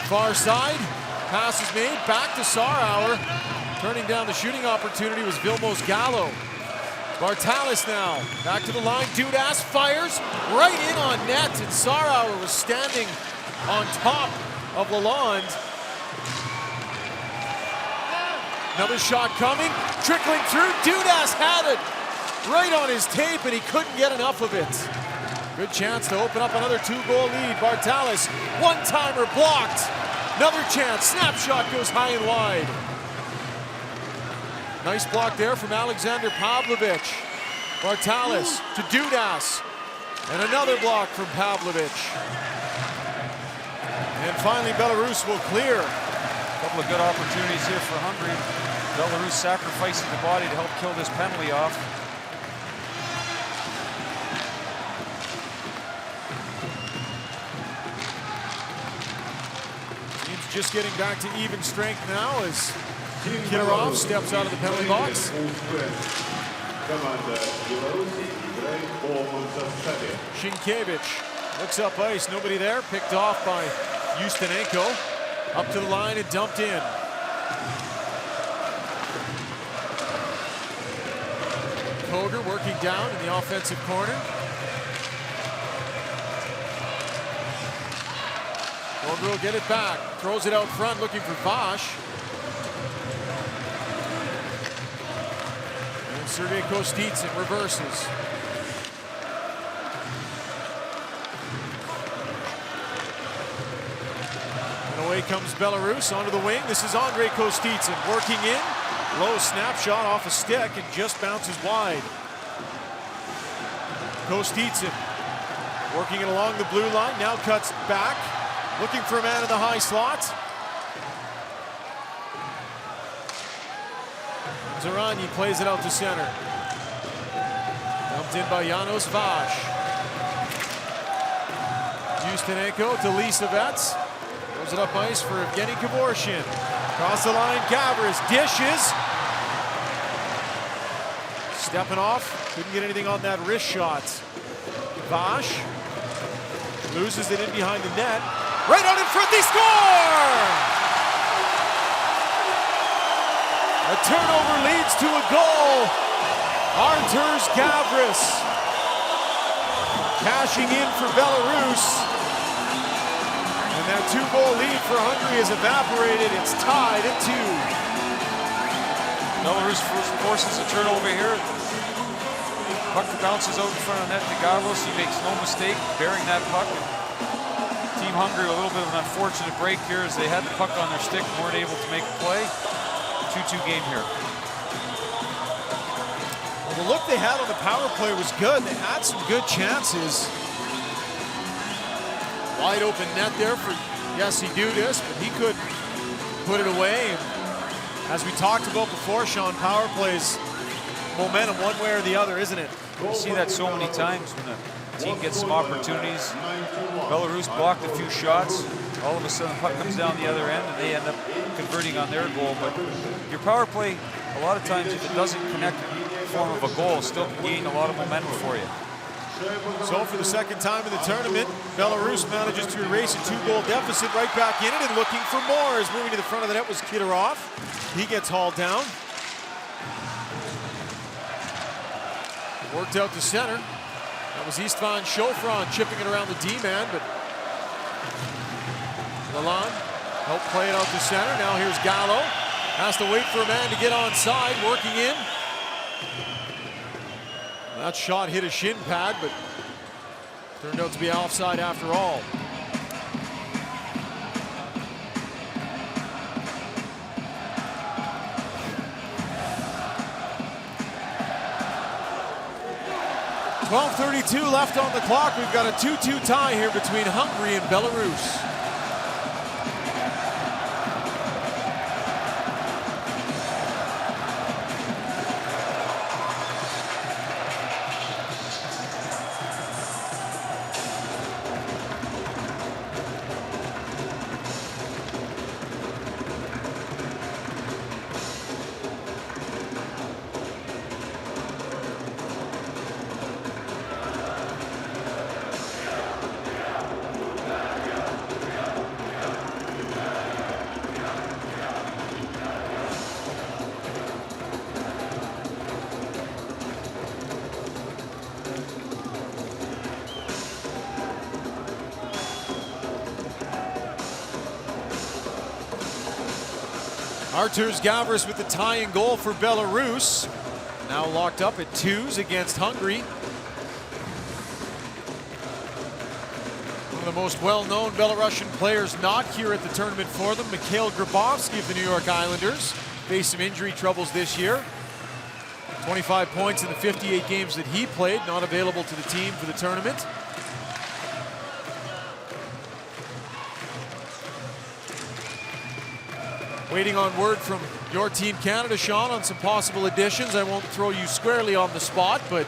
Far side. Pass is made back to Sarauer. Turning down the shooting opportunity was Vilmos Gallo. Bartalis now back to the line. Dudas fires right in on net, and Sarauer was standing on top of Lalonde. Another shot coming, trickling through. Dudas had it right on his tape, and he couldn't get enough of it. Good chance to open up another 2-goal lead. Bartalis, one-timer blocked. Another chance, snapshot goes high and wide. Nice block there from Alexander Pavlovich. Bartalis to Dudas. And another block from Pavlovich. And finally Belarus will clear. A couple of good opportunities here for Hungary. Belarus sacrificing the body to help kill this penalty off. Just getting back to even strength now as Kitterov steps out of the penalty box. Sienkiewicz looks up ice, nobody there, picked off by Ustenenko. Up to the line and dumped in. Koger working down in the offensive corner. Koger will get it back, throws it out front looking for Bosch. And Sergei Kostitsyn reverses. And away comes Belarus onto the wing. This is Andrei Kostitsyn working in. Low snapshot off a stick and just bounces wide. Kostitsyn working it along the blue line, now cuts back. Looking for a man in the high slot. Zaranyi plays it out to center. Dumped in by Janos Vash. Ustenenko to Lisavets. Throws it up ice for Evgeny Kavorshin. Across the line, Gavras dishes. Stepping off, couldn't get anything on that wrist shot. Vash loses it in behind the net. Right out in front, they score! A turnover leads to a goal. Arturs Gavras cashing in for Belarus. And that 2-goal lead for Hungary has evaporated. It's tied at 2. Belarus forces a turnover here. Puck bounces out in front of net to Gavras. He makes no mistake bearing that puck. Team Hungary a little bit of an unfortunate break here as they had the puck on their stick and weren't able to make a play. 2-2 game here. Well, the look they had on the power play was good. They had some good chances. Wide open net there for Jesse Dudas, but he could put it away. As we talked about before, Sean, power plays momentum one way or the other, isn't it? You see that so many times when the team gets some opportunities. Belarus blocked a few shots. All of a sudden, the puck comes down the other end, and they end up converting on their goal. But your power play a lot of times if it doesn't connect in the form of a goal, it still can gain a lot of momentum for you. So for the second time in the tournament, Belarus manages to erase a 2-goal deficit, right back in it and looking for more. As moving to the front of the net was Kitterov. He gets hauled down. Worked out to center. That was Istvan Shofron chipping it around the D-man, but Lalonde helped play it out to center. Now here's Gallo. Has to wait for a man to get onside, working in. That shot hit a shin pad, but turned out to be offside after all. .32 left on the clock. We've got a 2-2 tie here between Hungary and Belarus. Arturs Gavras with the tying goal for Belarus. Now locked up at 2s against Hungary. One of the most well-known Belarusian players not here at the tournament for them, Mikhail Grabovski of the New York Islanders. Faced some injury troubles this year. 25 points in the 58 games that he played, not available to the team for the tournament. Waiting on word from your team Canada, Sean, on some possible additions. I won't throw you squarely on the spot, but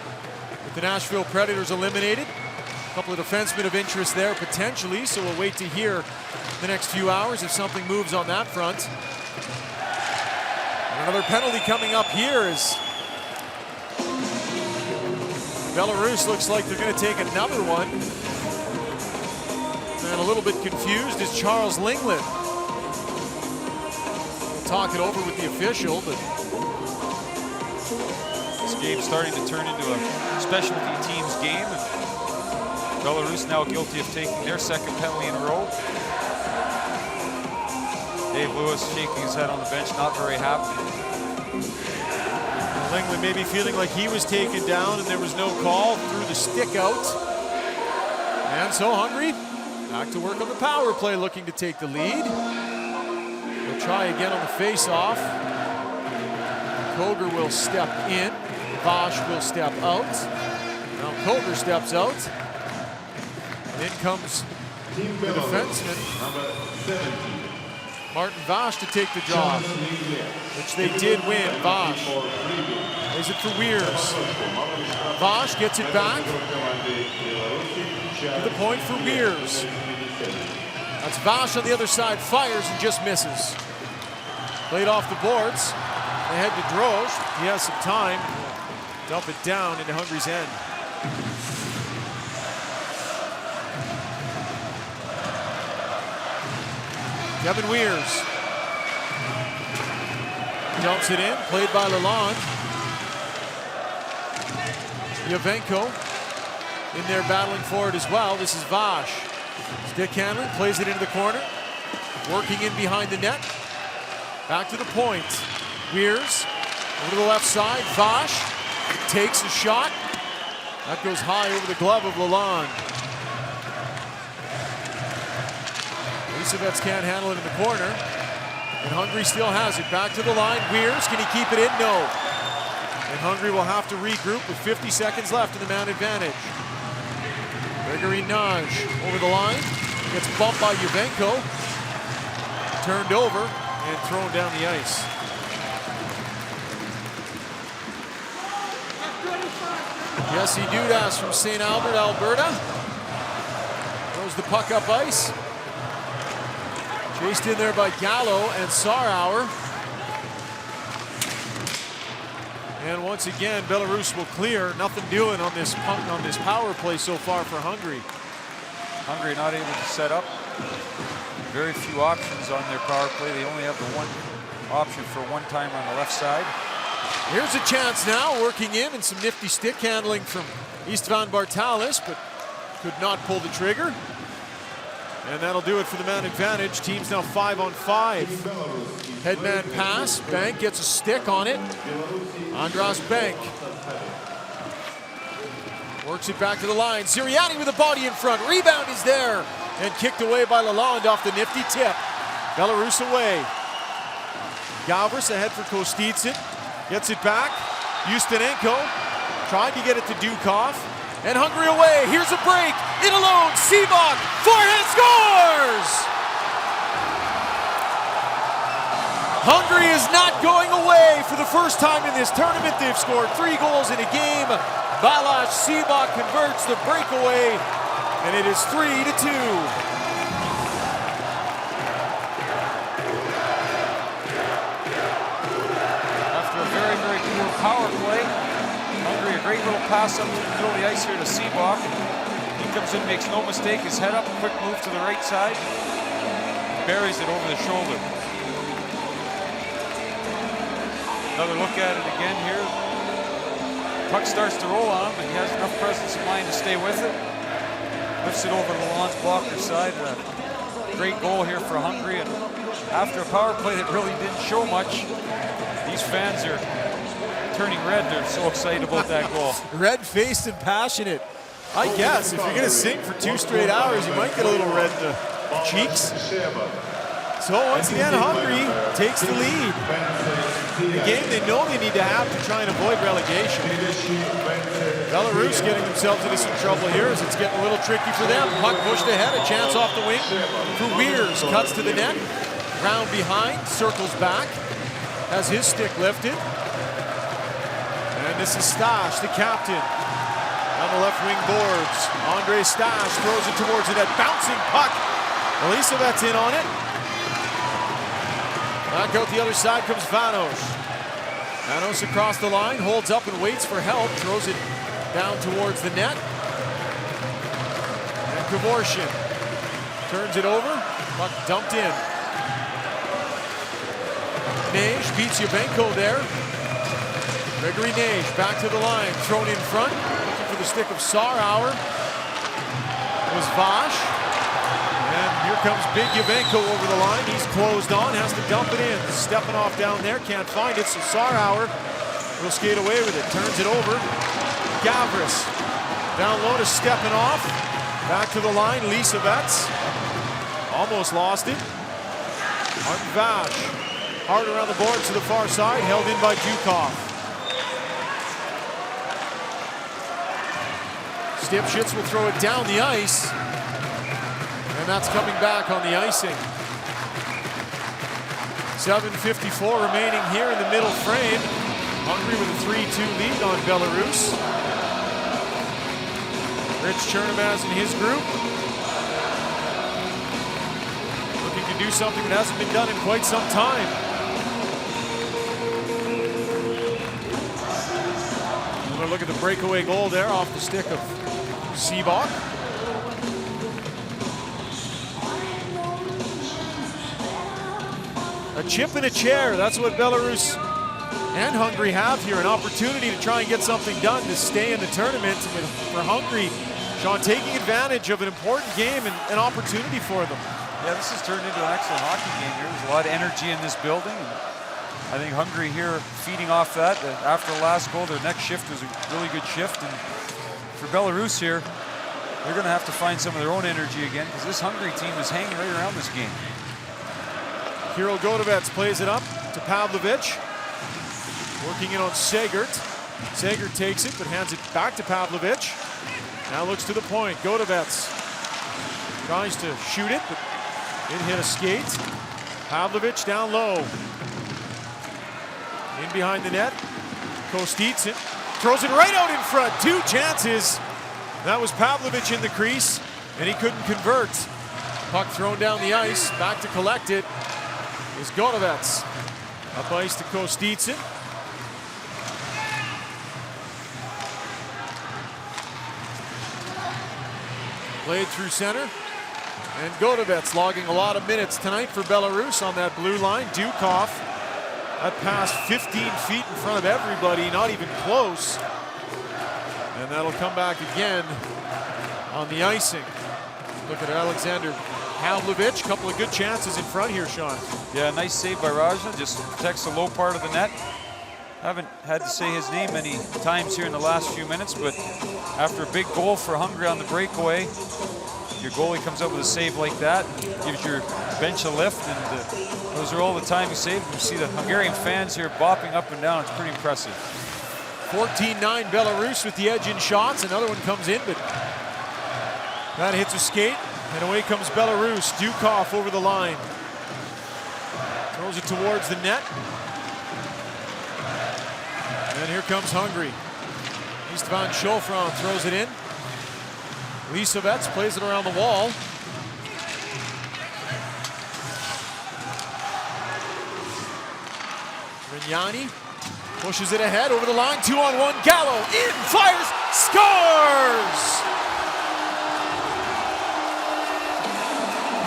with the Nashville Predators eliminated, a couple of defensemen of interest there potentially, so we'll wait to hear the next few hours if something moves on that front. And another penalty coming up here as Belarus looks like they're going to take another one. And a little bit confused is Charles Lingland. Talk it over with the official, but this game's starting to turn into a specialty teams game, and Belarus now guilty of taking their second penalty in a row. Dave Lewis shaking his head on the bench, not very happy. Lingland maybe feeling like he was taken down and there was no call, threw the stick out. And so Hungary back to work on the power play, looking to take the lead. They'll try again on the face-off. Koger will step in. Vash will step out. Now Koger steps out. In comes the defenseman, Martin Vash, to take the job, which they did win. Vash plays it for Weirs. Vash gets it back to the point for Weirs. That's Vash on the other side, fires and just misses. Played off the boards. Ahead to Drozd. He has some time. Dump it down into Hungary's end. Kevin Weirs dumps it in, played by Lalonde. Yavenko in there battling for it as well. This is Vash. Stick handling, plays it into the corner. Working in behind the net. Back to the point. Weirs over to the left side. Vash takes a shot. That goes high over the glove of Lalonde. Lisovets can't handle it in the corner. And Hungary still has it. Back to the line. Weirs, can he keep it in? No. And Hungary will have to regroup with 50 seconds left in the man advantage. Gregory Naj over the line. Gets bumped by Yavenko. Turned over and thrown down the ice. Jesse Dudas from St. Albert, Alberta. Throws the puck up ice. Chased in there by Gallo and Sarauer. And once again, Belarus will clear. Nothing doing on this power play so far for Hungary. Hungary not able to set up. Very few options on their power play. They only have the one option for one time on the left side. Here's a chance now, working in, and some nifty stick handling from Istvan Bartalis, but could not pull the trigger. And that'll do it for the man advantage. Team's now 5-on-5. Headman pass. Bank gets a stick on it. Andras Bank works it back to the line. Sirianni with a body in front. Rebound is there. And kicked away by Lalonde off the nifty tip. Belarus away. Gavris ahead for Kostitsyn. Gets it back. Ustinenko tried to get it to Dukov. And Hungary away. Here's a break. In alone. Sivak. Forehand scores! Hungary is not going away for the first time in this tournament. They've scored 3 goals in a game. Balázs Sivak converts the breakaway, and it is 3-2. After a very, very poor power play, Hungary, a great little pass up the middle of the ice here to Sivak. He comes in, makes no mistake, his head up, quick move to the right side, buries it over the shoulder. Another look at it again here. Puck starts to roll on him, but he has enough presence of mind to stay with it. Lifts it over Lalonde's blocker side. Great goal here for Hungary. And after a power play that really didn't show much, these fans are turning red. They're so excited about that goal. Red-faced and passionate. I guess if you're going to sing for 2 straight hours, you might get a little red in the cheeks. So once again, Hungary takes the lead. The game they know they need to have to try and avoid relegation. Belarus getting themselves into some trouble here as it's getting a little tricky for them. Puck pushed ahead, a chance off the wing for Weirs. Cuts to the net, round behind, circles back, has his stick lifted. And this is Stash, the captain. On the left wing boards, Andre Stash throws it towards the net, bouncing puck. Elisabeth's in on it. Back out the other side comes Vanos. Vanos across the line, holds up and waits for help, throws it down towards the net. And Kevorkian turns it over, puck dumped in. Nage beats Yabenko there. Gregory Nage back to the line, thrown in front, looking for the stick of Sarauer. It was Vash. And here comes big Yabenko over the line. He's closed on, has to dump it in. Stepping off down there, can't find it, so Sarauer will skate away with it. Turns it over. Gavris down low to stepping off. Back to the line, Lisavets. Almost lost it. Martin Vash. Hard around the boards to the far side, held in by Dukov. Stipschitz will throw it down the ice. And that's coming back on the icing. 7:54 remaining here in the middle frame. Hungary with a 3-2 lead on Belarus. Rich Chernomaz and his group looking to do something that hasn't been done in quite some time. Another look at the breakaway goal there off the stick of Sivak. A chip in a chair, that's what Belarus and Hungary have here. An opportunity to try and get something done to stay in the tournament. For Hungary, Sean, taking advantage of an important game and an opportunity for them. Yeah, this has turned into an excellent hockey game here. There's a lot of energy in this building. And I think Hungary here feeding off that. After the last goal, their next shift was a really good shift. And for Belarus here, they're going to have to find some of their own energy again because this Hungary team is hanging right around this game. Kirill Godovets plays it up to Pavlovic. Working in on Segert. Segert takes it, but hands it back to Pavlovic. Now looks to the point. Godovets tries to shoot it, but it hit a skate. Pavlovic down low. In behind the net. Kostitsyn throws it right out in front. 2 chances. That was Pavlovic in the crease, and he couldn't convert. Puck thrown down the ice. Back to collect it is Godovets. Up ice to Kostitsyn. Played through center. And Godovets logging a lot of minutes tonight for Belarus on that blue line. Dukov, that pass 15 feet in front of everybody, not even close. And that'll come back again on the icing. Look at Alexander Havlovich, couple of good chances in front here, Sean. Yeah, nice save by Rajna, just protects the low part of the net. Haven't had to say his name many times here in the last few minutes, but after a big goal for Hungary on the breakaway, your goalie comes up with a save like that, gives your bench a lift, and those are all the time he saved. You see the Hungarian fans here bopping up and down. It's pretty impressive. 14-9 Belarus with the edge in shots. Another one comes in, but that hits a skate, and away comes Belarus. Dukov over the line. Throws it towards the net. And here comes Hungary. Istvan Shofran throws it in. Lisovets plays it around the wall. Rignani pushes it ahead over the line. 2-on-1. Gallo in, fires, scores!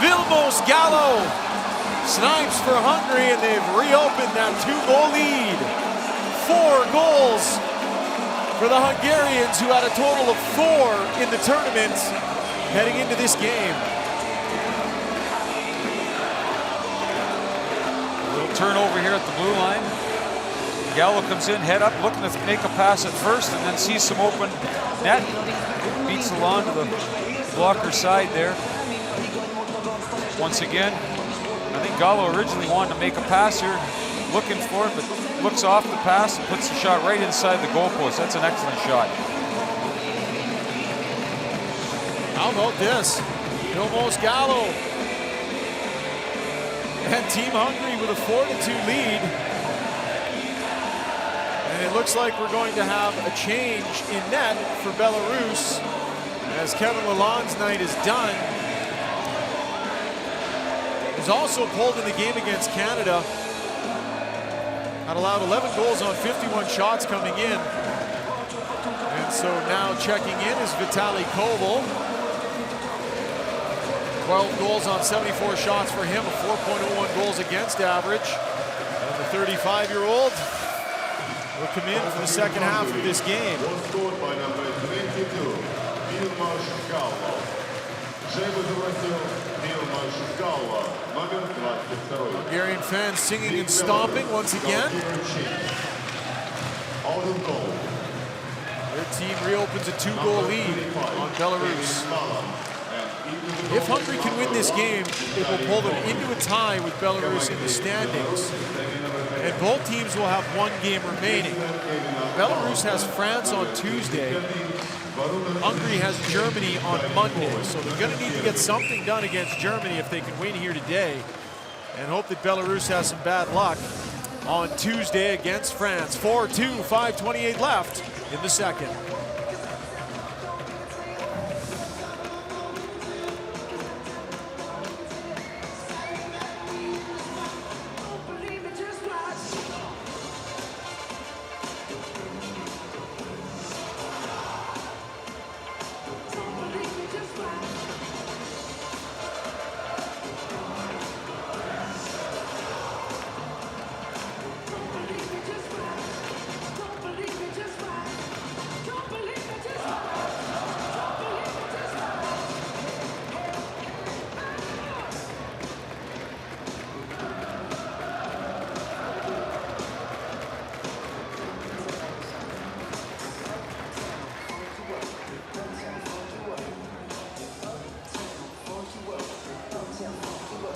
Vilmos Gallo snipes for Hungary, and they've reopened that 2-goal lead. 4 goals for the Hungarians, who had a total of 4 in the tournament heading into this game. A little turnover here at the blue line. Gallo comes in, head up, looking to make a pass at first, and then sees some open net. Beats the lawn to the blocker side there. Once again, I think Gallo originally wanted to make a pass here, looking for it, but looks off the pass and puts the shot right inside the goalpost. That's an excellent shot. How about this? Vilmos Gallo. And Team Hungary with a 4-2 lead. And it looks like we're going to have a change in net for Belarus as Kevin Lalonde's night is done. He's also pulled in the game against Canada. Had allowed 11 goals on 51 shots coming in. And so now checking in is Vitaly Koval. 12 goals on 74 shots for him, a 4.01 goals against average. And the 35-year-old will come in for the second half of this game. Was scored by number 22, Vilmos Gallo. Hungarian fans singing and stomping once again. Their team reopens a 2-goal lead on Belarus. If Hungary can win this game, it will pull them into a tie with Belarus in the standings. And both teams will have 1 game remaining. Belarus has France on Tuesday. Hungary has Germany on Monday, so they're going to need to get something done against Germany if they can win here today, and hope that Belarus has some bad luck on Tuesday against France. 4-2, 5:28 left in the second.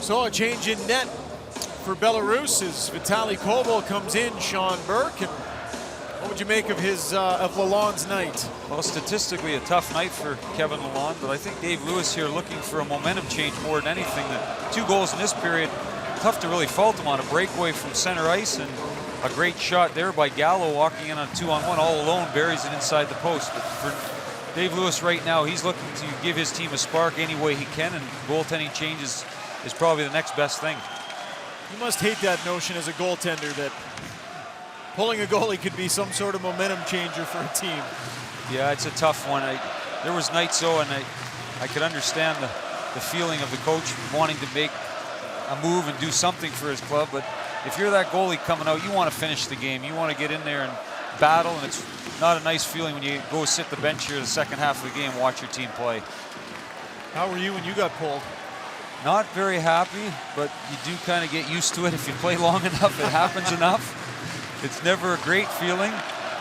So a change in net for Belarus as Vitaly Koval comes in. Sean Burke, and what would you make of his of Lalonde's night? Well, statistically a tough night for Kevin Lalonde, but I think Dave Lewis here looking for a momentum change more than anything. The 2 goals in this period, tough to really fault him on. A breakaway from center ice and a great shot there by Gallo walking in on a 2-on-1 all alone, buries it inside the post. But for Dave Lewis right now, he's looking to give his team a spark any way he can, and goaltending changes is probably the next best thing. You must hate that notion as a goaltender that pulling a goalie could be some sort of momentum changer for a team. Yeah, it's a tough one. There was nights though, and I could understand the feeling of the coach wanting to make a move and do something for his club, but if you're that goalie coming out, you want to finish the game. You want to get in there and battle, and it's not a nice feeling when you go sit the bench here the second half of the game and watch your team play. How were you when you got pulled? Not very happy, but you do kind of get used to it if you play long enough. It happens enough. It's never a great feeling,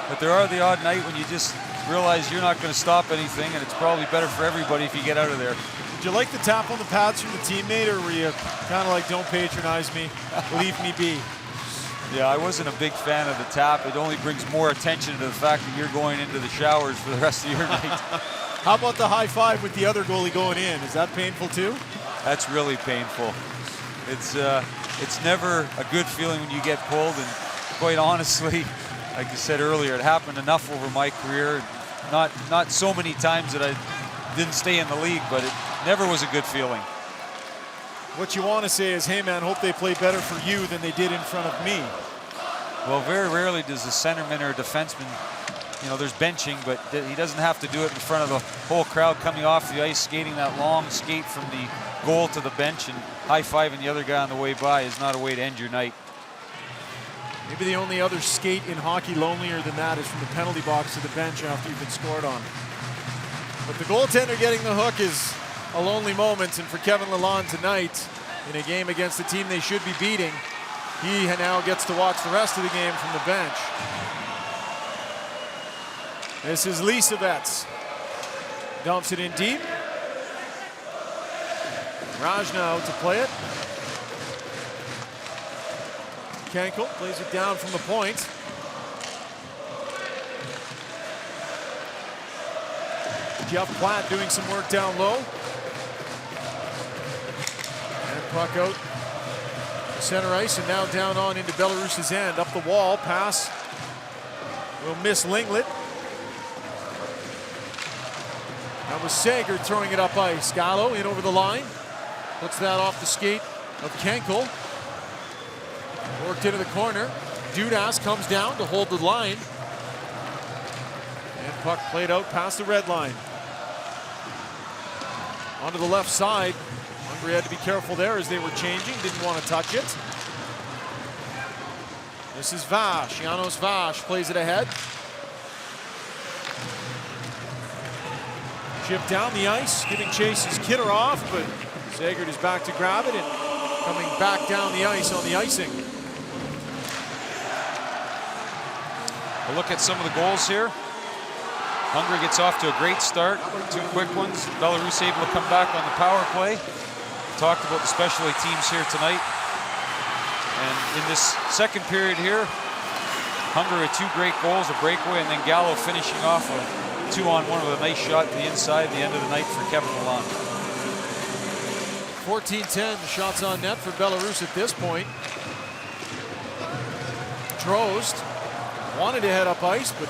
but there are the odd night when you just realize you're not going to stop anything, and it's probably better for everybody if you get out of there. Did you like the tap on the pads from the teammate, or were you kind of like, don't patronize me, leave me be? Yeah, I wasn't a big fan of the tap. It only brings more attention to the fact that you're going into the showers for the rest of your night. How about the high five with the other goalie going in? Is that painful too? That's really painful. It's never a good feeling when you get pulled, and quite honestly, like I said earlier, it happened enough over my career. Not so many times that I didn't stay in the league, but it never was a good feeling. What you want to say is, hey man, hope they play better for you than they did in front of me. Well, very rarely does a centerman or a defenseman, there's benching, but he doesn't have to do it in front of the whole crowd coming off the ice, skating that long skate from the goal to the bench and high-fiving the other guy on the way by is not a way to end your night. Maybe the only other skate in hockey lonelier than that is from the penalty box to the bench after you've been scored on. But the goaltender getting the hook is a lonely moment, and for Kevin Lalonde tonight, in a game against the team they should be beating, he now gets to watch the rest of the game from the bench. This is Lisevets. Dumps it in deep. Rajna out to play it. Kenkel plays it down from the point. Jeff Platt doing some work down low. And puck out to center ice, and now down on into Belarus's end. Up the wall, pass will miss Linglet. That was Sager throwing it up ice. Gallo in over the line. Puts that off the skate of Kenkel. Worked into the corner. Dudas comes down to hold the line. And puck played out past the red line. Onto the left side. Hungary had to be careful there as they were changing. Didn't want to touch it. This is Vash. Janos Vash plays it ahead. Chip down the ice, giving chase is Kidorov, but Sagert is back to grab it and coming back down the ice on the icing. A look at some of the goals here. Hungary gets off to a great start, 2 quick ones. Belarus able to come back on the power play. We talked about the specialty teams here tonight. And in this second period here, Hungary with 2 great goals, a breakaway, and then Gallo finishing off a 2-on-1 with a nice shot to the inside, the end of the night for Kevin Lalonde. 14-10 shots on net for Belarus at this point. Drost wanted to head up ice, but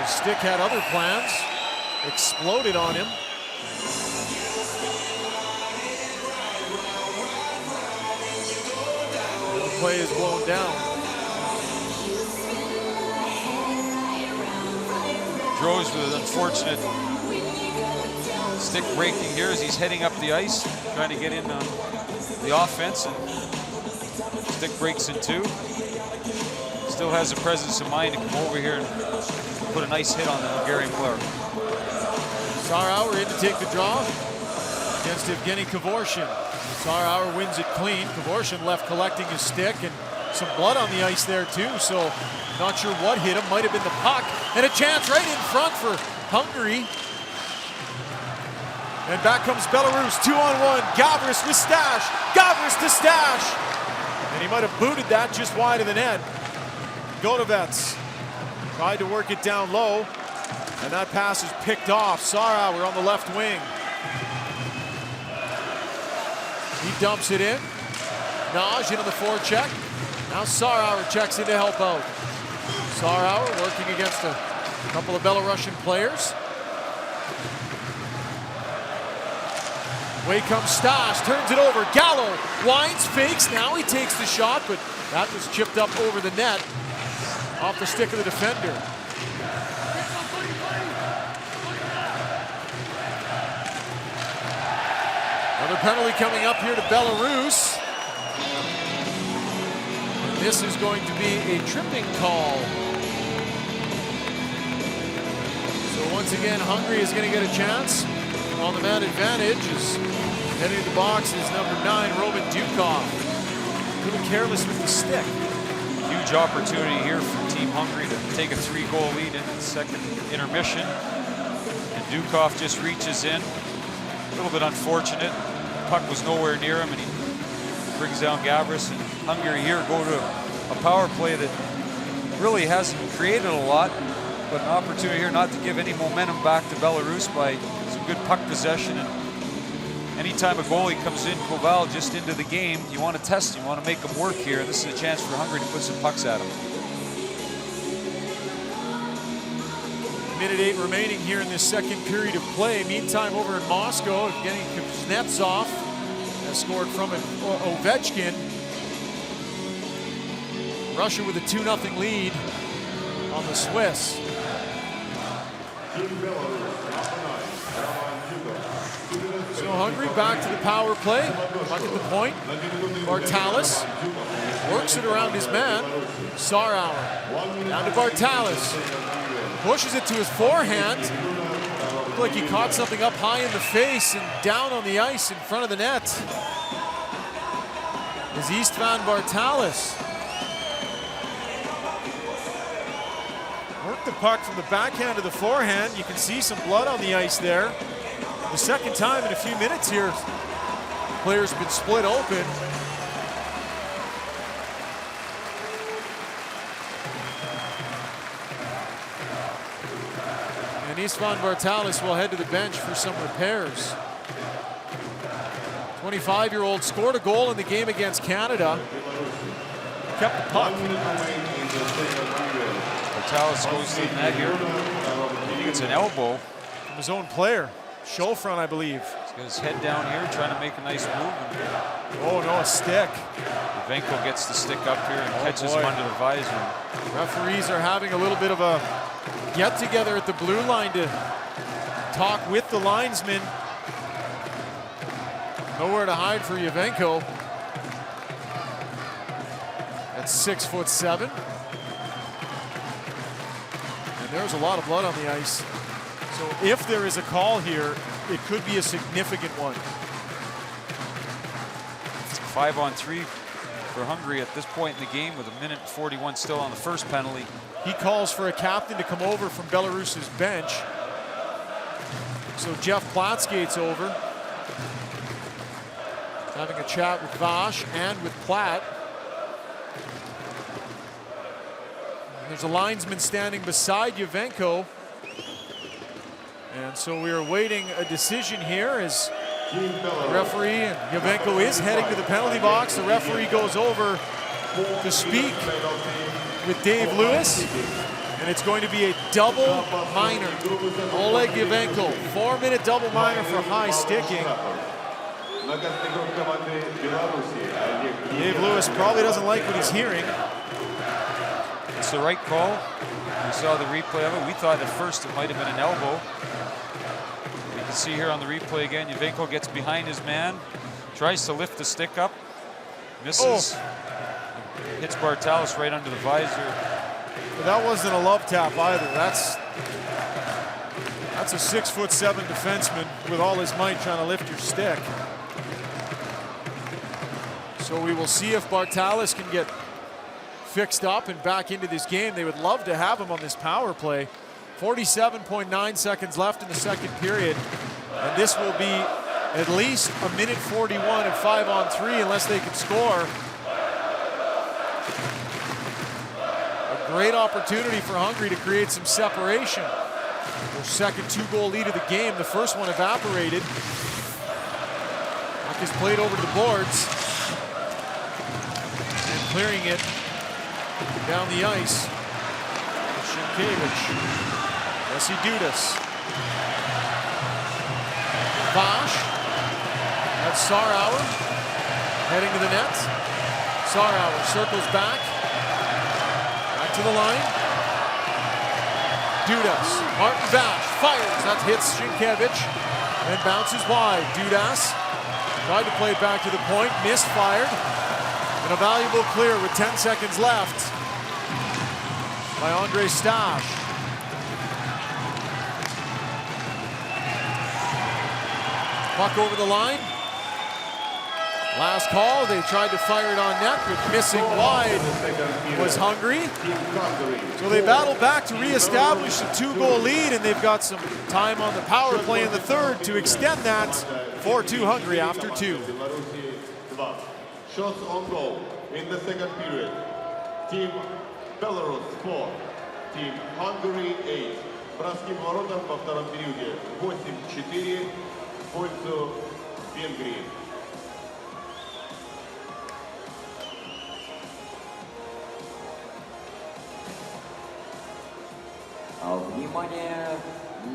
his stick had other plans. Exploded on him. The play is blown down. Droz with an unfortunate stick breaking here as he's heading up the ice, trying to get in on the offense, and stick breaks in 2. Still has the presence of mind to come over here and put a nice hit on the Hungarian player. Sarauer in to take the draw against Evgeny Kavorshin. Sarauer wins it clean. Kavorshin left collecting his stick, and some blood on the ice there too, so not sure what hit him. Might have been the puck, and a chance right in front for Hungary. And back comes Belarus, 2-on-1. Gavris with Stash. Gavris to Stash. And he might have booted that just wide of the net. Godovets tried to work it down low, and that pass is picked off. Sarauer on the left wing. He dumps it in. Naj into the forecheck. Now Sarauer checks in to help out. Sarauer working against a couple of Belarusian players. Away comes Stash, turns it over. Gallo winds, fakes. Now he takes the shot, but that was chipped up over the net off the stick of the defender. Another penalty coming up here to Belarus. And this is going to be a tripping call. So once again, Hungary is going to get a chance on the man advantage. Is heading to the box is number 9, Roman Dukov. A little careless with the stick. Huge opportunity here for Team Hungary to take a 3-goal lead in the second intermission. And Dukov just reaches in. A little bit unfortunate. Puck was nowhere near him, and he brings down Gabris. And Hungary here go to a power play that really hasn't created a lot, but an opportunity here not to give any momentum back to Belarus by some good puck possession. And anytime a goalie comes in, Koval, just into the game, you want to test him, you want to make him work here. This is a chance for Hungary to put some pucks at him. Minute 8 remaining here in this second period of play. Meantime, over in Moscow, Evgeny Kuznetsov has scored from an Ovechkin. Russia with a 2-0 lead on the Swiss. So Hungary back to the power play. Puck at the point. Bartalis works it around his man. Sarauer down to Bartalis. Pushes it to his forehand. Looked like he caught something up high in the face and down on the ice in front of the net. Is Istvan Bartalis. Worked the puck from the backhand to the forehand. You can see some blood on the ice there. The second time in a few minutes here, player's been split open. And Istvan Bartalis will head to the bench for some repairs. 25-year-old scored a goal in the game against Canada. Kept the puck. Bartalis goes to the net here. I think it's an elbow. From his own player. Showfront, I believe. He's got his head down here, trying to make a nice move. Oh no, a stick. Venko gets the stick up here and catches him under the visor. Referees are having a little bit of a get-together at the blue line to talk with the linesman. Nowhere to hide for Yavenko. At 6'7". And there's a lot of blood on the ice. So if there is a call here, it could be a significant one. 5-on-3 for Hungary at this point in the game with 1:41 still on the first penalty. He calls for a captain to come over from Belarus's bench. So Jeff Plattskate's over. Having a chat with Vash and with Platt. There's a linesman standing beside Yavenko. And so we are awaiting a decision here as the referee, and Yavenko is heading to the penalty box. The referee goes over to speak with Dave Lewis, and it's going to be a double minor. Oleg Yavenko, 4-minute double minor for high sticking. Dave Lewis probably doesn't like what he's hearing. It's the right call. We saw the replay of it. We thought at first it might have been an elbow. You can see here on the replay again, Yavenko gets behind his man, tries to lift the stick up, misses, hits Bartalis right under the visor. But that wasn't a love tap either. That's a 6'7" defenseman with all his might trying to lift your stick. So we will see if Bartalis can get fixed up and back into this game. They would love to have him on this power play. 47.9 seconds left in the second period. And this will be at least 1:41 at 5-on-3 unless they can score. A great opportunity for Hungary to create some separation. Their second 2-goal lead of the game. The first one evaporated. Puck is played over to the boards. And clearing it down the ice. Sienkiewicz. Jesse Dudas. Vash. That's Sarauer. Heading to the net. Sarauer circles back. Back to the line. Dudas. Martin Vash fires. That hits Sienkiewicz. And bounces wide. Dudas Tried to play it back to the point, misfired. And a valuable clear with 10 seconds left by Andre Stash. Puck over the line. Last call, they tried to fire it on net, but missing wide was Hungary. So they battle back to reestablish a 2-goal lead, and they've got some time on the power play in the third to extend that 4-2 Hungary after 2. Shots on goal in the second period. Team Belarus 4, Team Hungary 8. Броским воротам во втором периоде 8-4 в пользу Венгрии. Внимание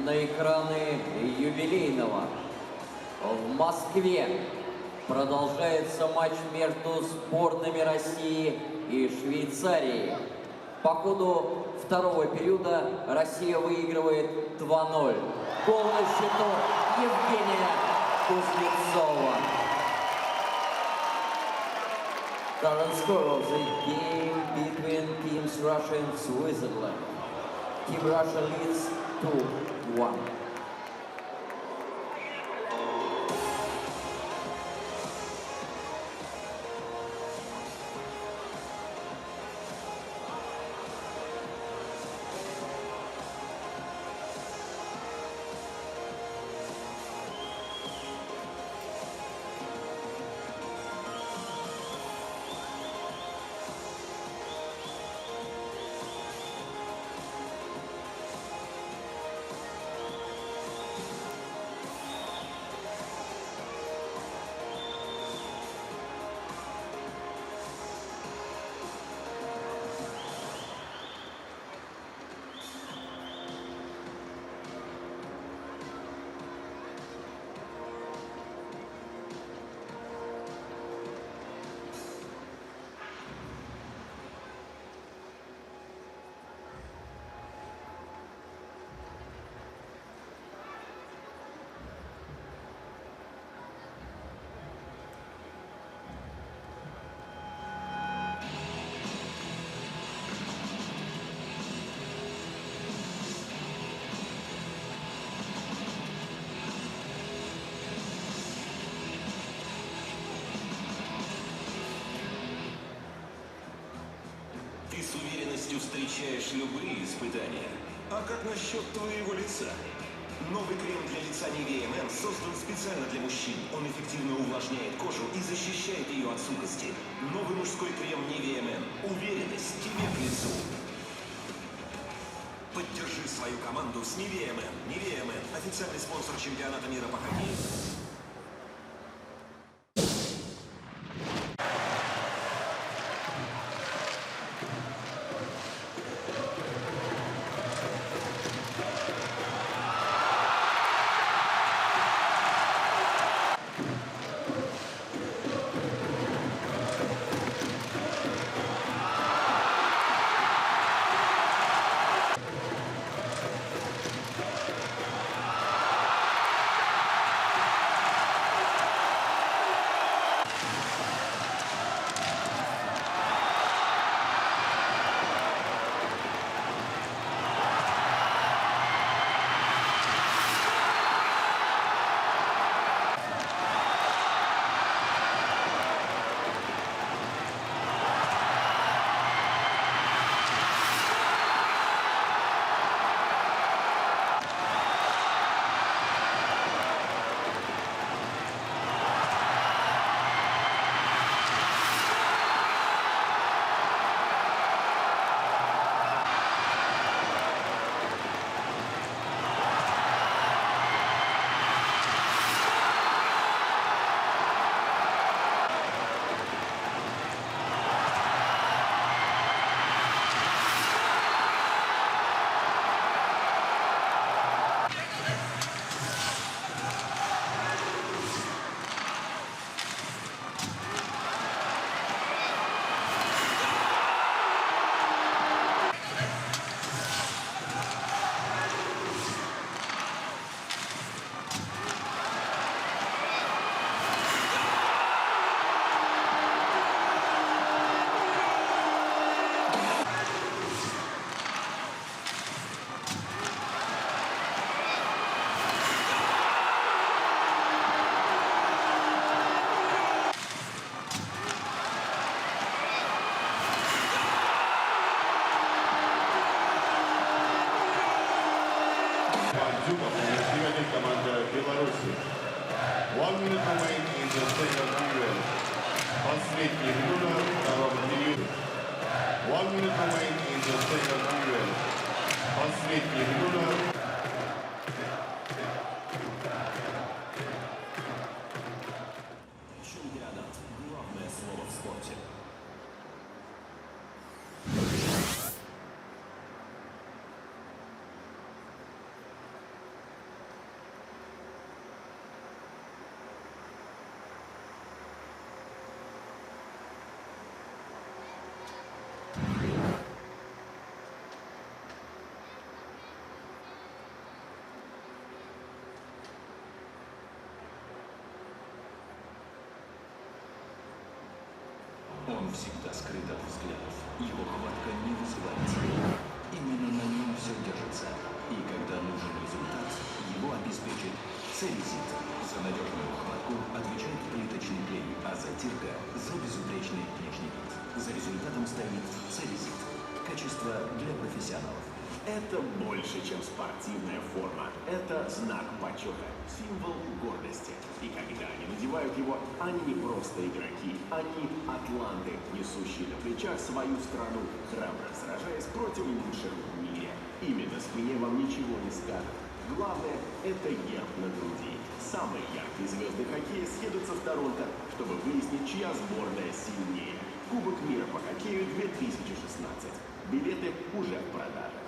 на экраны юбилейного. В Москве продолжается матч между сборными России и Швейцарии. По ходу второго периода Россия выигрывает 2-0. Гол на счету Евгения Кузнецова. Current score of the game between teams Russia and Switzerland. Team Russia leads 2-1. Ты с уверенностью встречаешь любые испытания. А как насчет твоего лица? Новый крем для лица Nivea Men создан специально для мужчин. Он эффективно увлажняет кожу и защищает ее от сухости. Новый мужской крем Nivea Men. Уверенность тебе к лицу. Поддержи свою команду с Nivea Men. Nivea Men – официальный спонсор чемпионата мира по хоккею. Дзюба, сегодня команда Беларуси. 1 minute remain in the second period. Последняя минута второго периода. 1 minute remain in the second period. Последняя минута. Чемпионат. Главное слово в спорте. Он всегда скрыт от взглядов. Его хватка не вызывает страха. Именно на нем все держится. И когда нужен результат, его обеспечит Целизит. За надежную хватку отвечает плиточный клей, а затирка за безупречный внешний вид. За результатом стоит Целизит. Качество для профессионалов. Это больше, чем спортивная форма. Это знак почета, символ гордости. И когда они надевают его, они не просто игроки. Они атланты, несущие на плечах свою страну, храбро сражаясь против лучших в мире. Имя на спине вам ничего не скажет. Главное – это герб на груди. Самые яркие звезды хоккея съедутся в Торонто, чтобы выяснить, чья сборная сильнее. Кубок мира по хоккею 2016. Билеты уже в продаже.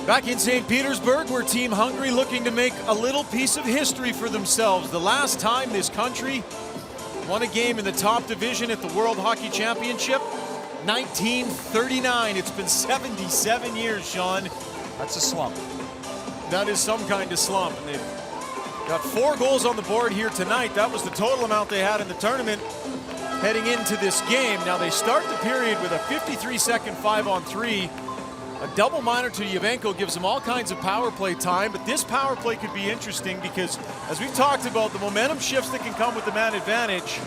Back in St. Petersburg, where Team Hungary looking to make a little piece of history for themselves. The last time this country won a game in the top division at the World Hockey Championship, 1939. It's been 77 years, Sean. That's a slump. That is some kind of slump. And they've got 4 goals on the board here tonight. That was the total amount they had in the tournament heading into this game. Now they start the period with a 53-second 5-on-3. A double minor to Yavenko gives them all kinds of power play time, but this power play could be interesting because, as we've talked about, the momentum shifts that can come with the man advantage.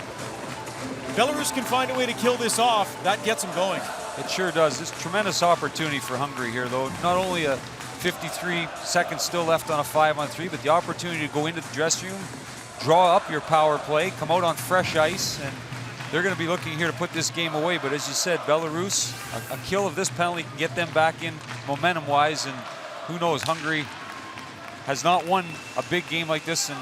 Belarus can find a way to kill this off. That gets them going. It sure does. It's a tremendous opportunity for Hungary here, though. Not only a 53 seconds still left on a 5-on-3, but the opportunity to go into the dressing room, draw up your power play, come out on fresh ice, and they're going to be looking here to put this game away. But as you said, Belarus, a kill of this penalty can get them back in momentum-wise, and who knows, Hungary has not won a big game like this in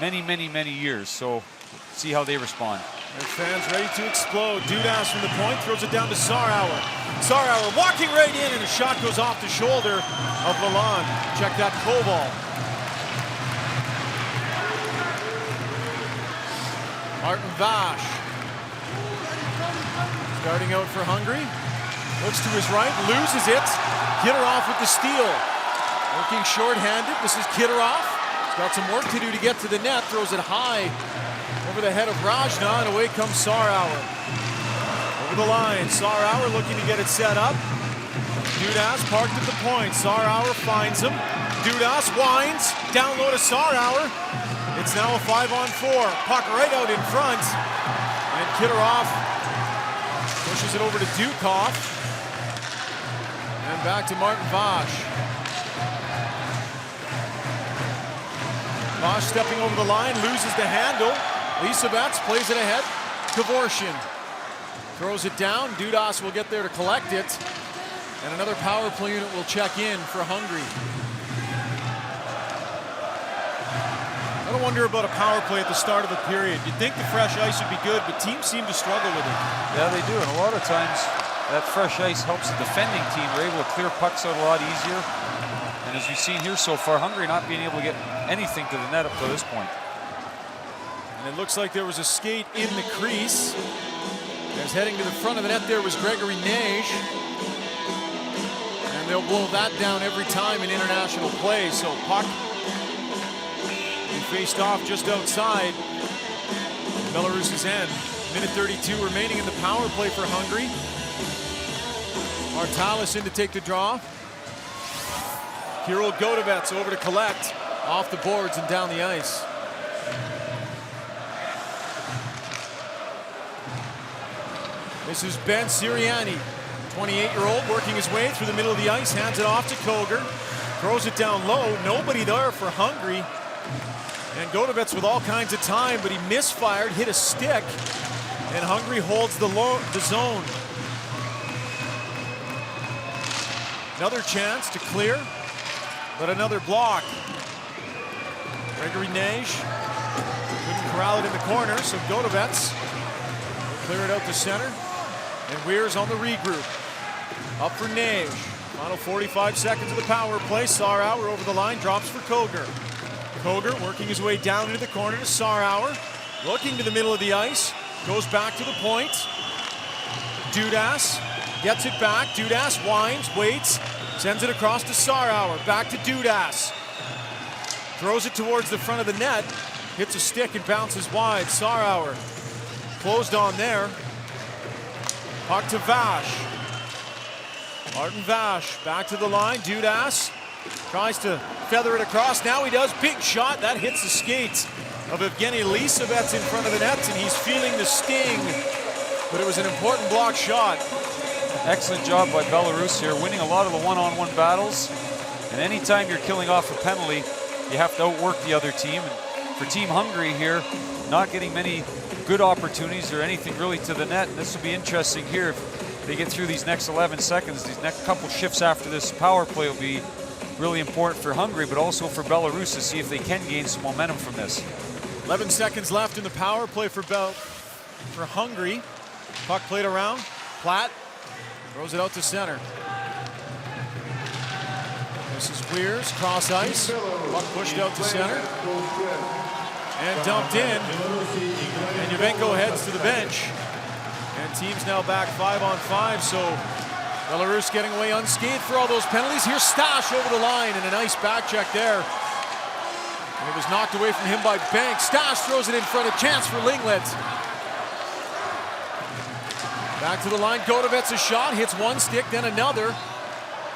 many, many, many years. So see how they respond. There's fans ready to explode. Dudas from the point, throws it down to Sarauer. Sarauer walking right in, and a shot goes off the shoulder of Lalonde. Check that Koval. Martin Vash. Starting out for Hungary. Looks to his right, loses it. Kitterov with the steal. Working short-handed. This is Kitterov. He's got some work to do to get to the net. Throws it high over the head of Rajna, and away comes Sarauer. Over the line, Sarauer looking to get it set up. Dudas parked at the point. Sarauer finds him. Dudas winds. Down low to Sarauer. It's now a 5-on-4. Puck right out in front. And Kitterov pushes it over to Dukov. And back to Martin Vash. Vash stepping over the line, loses the handle. Lisabets plays it ahead. Dvorshin throws it down. Dudas will get there to collect it. And another power play unit will check in for Hungary. I don't wonder about a power play at the start of the period. You'd think the fresh ice would be good, but teams seem to struggle with it. Yeah, they do, and a lot of times that fresh ice helps the defending team. They're able to clear pucks out a lot easier. And as we've seen here so far, Hungary not being able to get anything to the net up to this point. And it looks like there was a skate in the crease. As heading to the front of the net there was Gregory Nage. And they'll blow that down every time in international play. So puck faced off just outside Belarus's end. Minute 32 remaining in the power play for Hungary. Martalis in to take the draw. Kirill Godovets over to collect. Off the boards and down the ice. This is Ben Sirianni, 28-year-old, working his way through the middle of the ice, hands it off to Koger. Throws it down low, nobody there for Hungary. And Godovets with all kinds of time, but he misfired, hit a stick, and Hungary holds the zone. Another chance to clear, but another block. Gregory Nage couldn't corral it in the corner, so Godovets will clear it out to center. And Weir's on the regroup. Up for Nage. Final 45 seconds of the power play. Sarauer over the line, drops for Koger. Koger working his way down into the corner to Sarauer. Looking to the middle of the ice. Goes back to the point. Dudas gets it back. Dudas winds, waits, sends it across to Sarauer. Back to Dudas. Throws it towards the front of the net. Hits a stick and bounces wide. Sarauer closed on there. Puck to Vash. Martin Vash back to the line. Dudas tries to feather it across. Now he does. Big shot. That hits the skates of Evgeny Lisabets in front of the net, and he's feeling the sting. But it was an important block shot. Excellent job by Belarus here, winning a lot of the one-on-one battles. And anytime you're killing off a penalty, you have to outwork the other team. And for Team Hungary here, not getting many good opportunities or anything really to the net. And this will be interesting here if they get through these next 11 seconds. These next couple shifts after this power play will be really important for Hungary, but also for Belarus to see if they can gain some momentum from this. 11 seconds left in the power play for Hungary. Puck played around. Platt throws it out to center. This is Weers, cross ice. Puck pushed out to center. And dumped in. And Yavenko heads to the bench. And team's now back 5-on-5, so Belarus getting away unscathed for all those penalties. Here's Stash over the line, and a nice back check there. And it was knocked away from him by Banks. Stash throws it in front, a chance for Linglet. Back to the line, Godovets a shot, hits one stick, then another.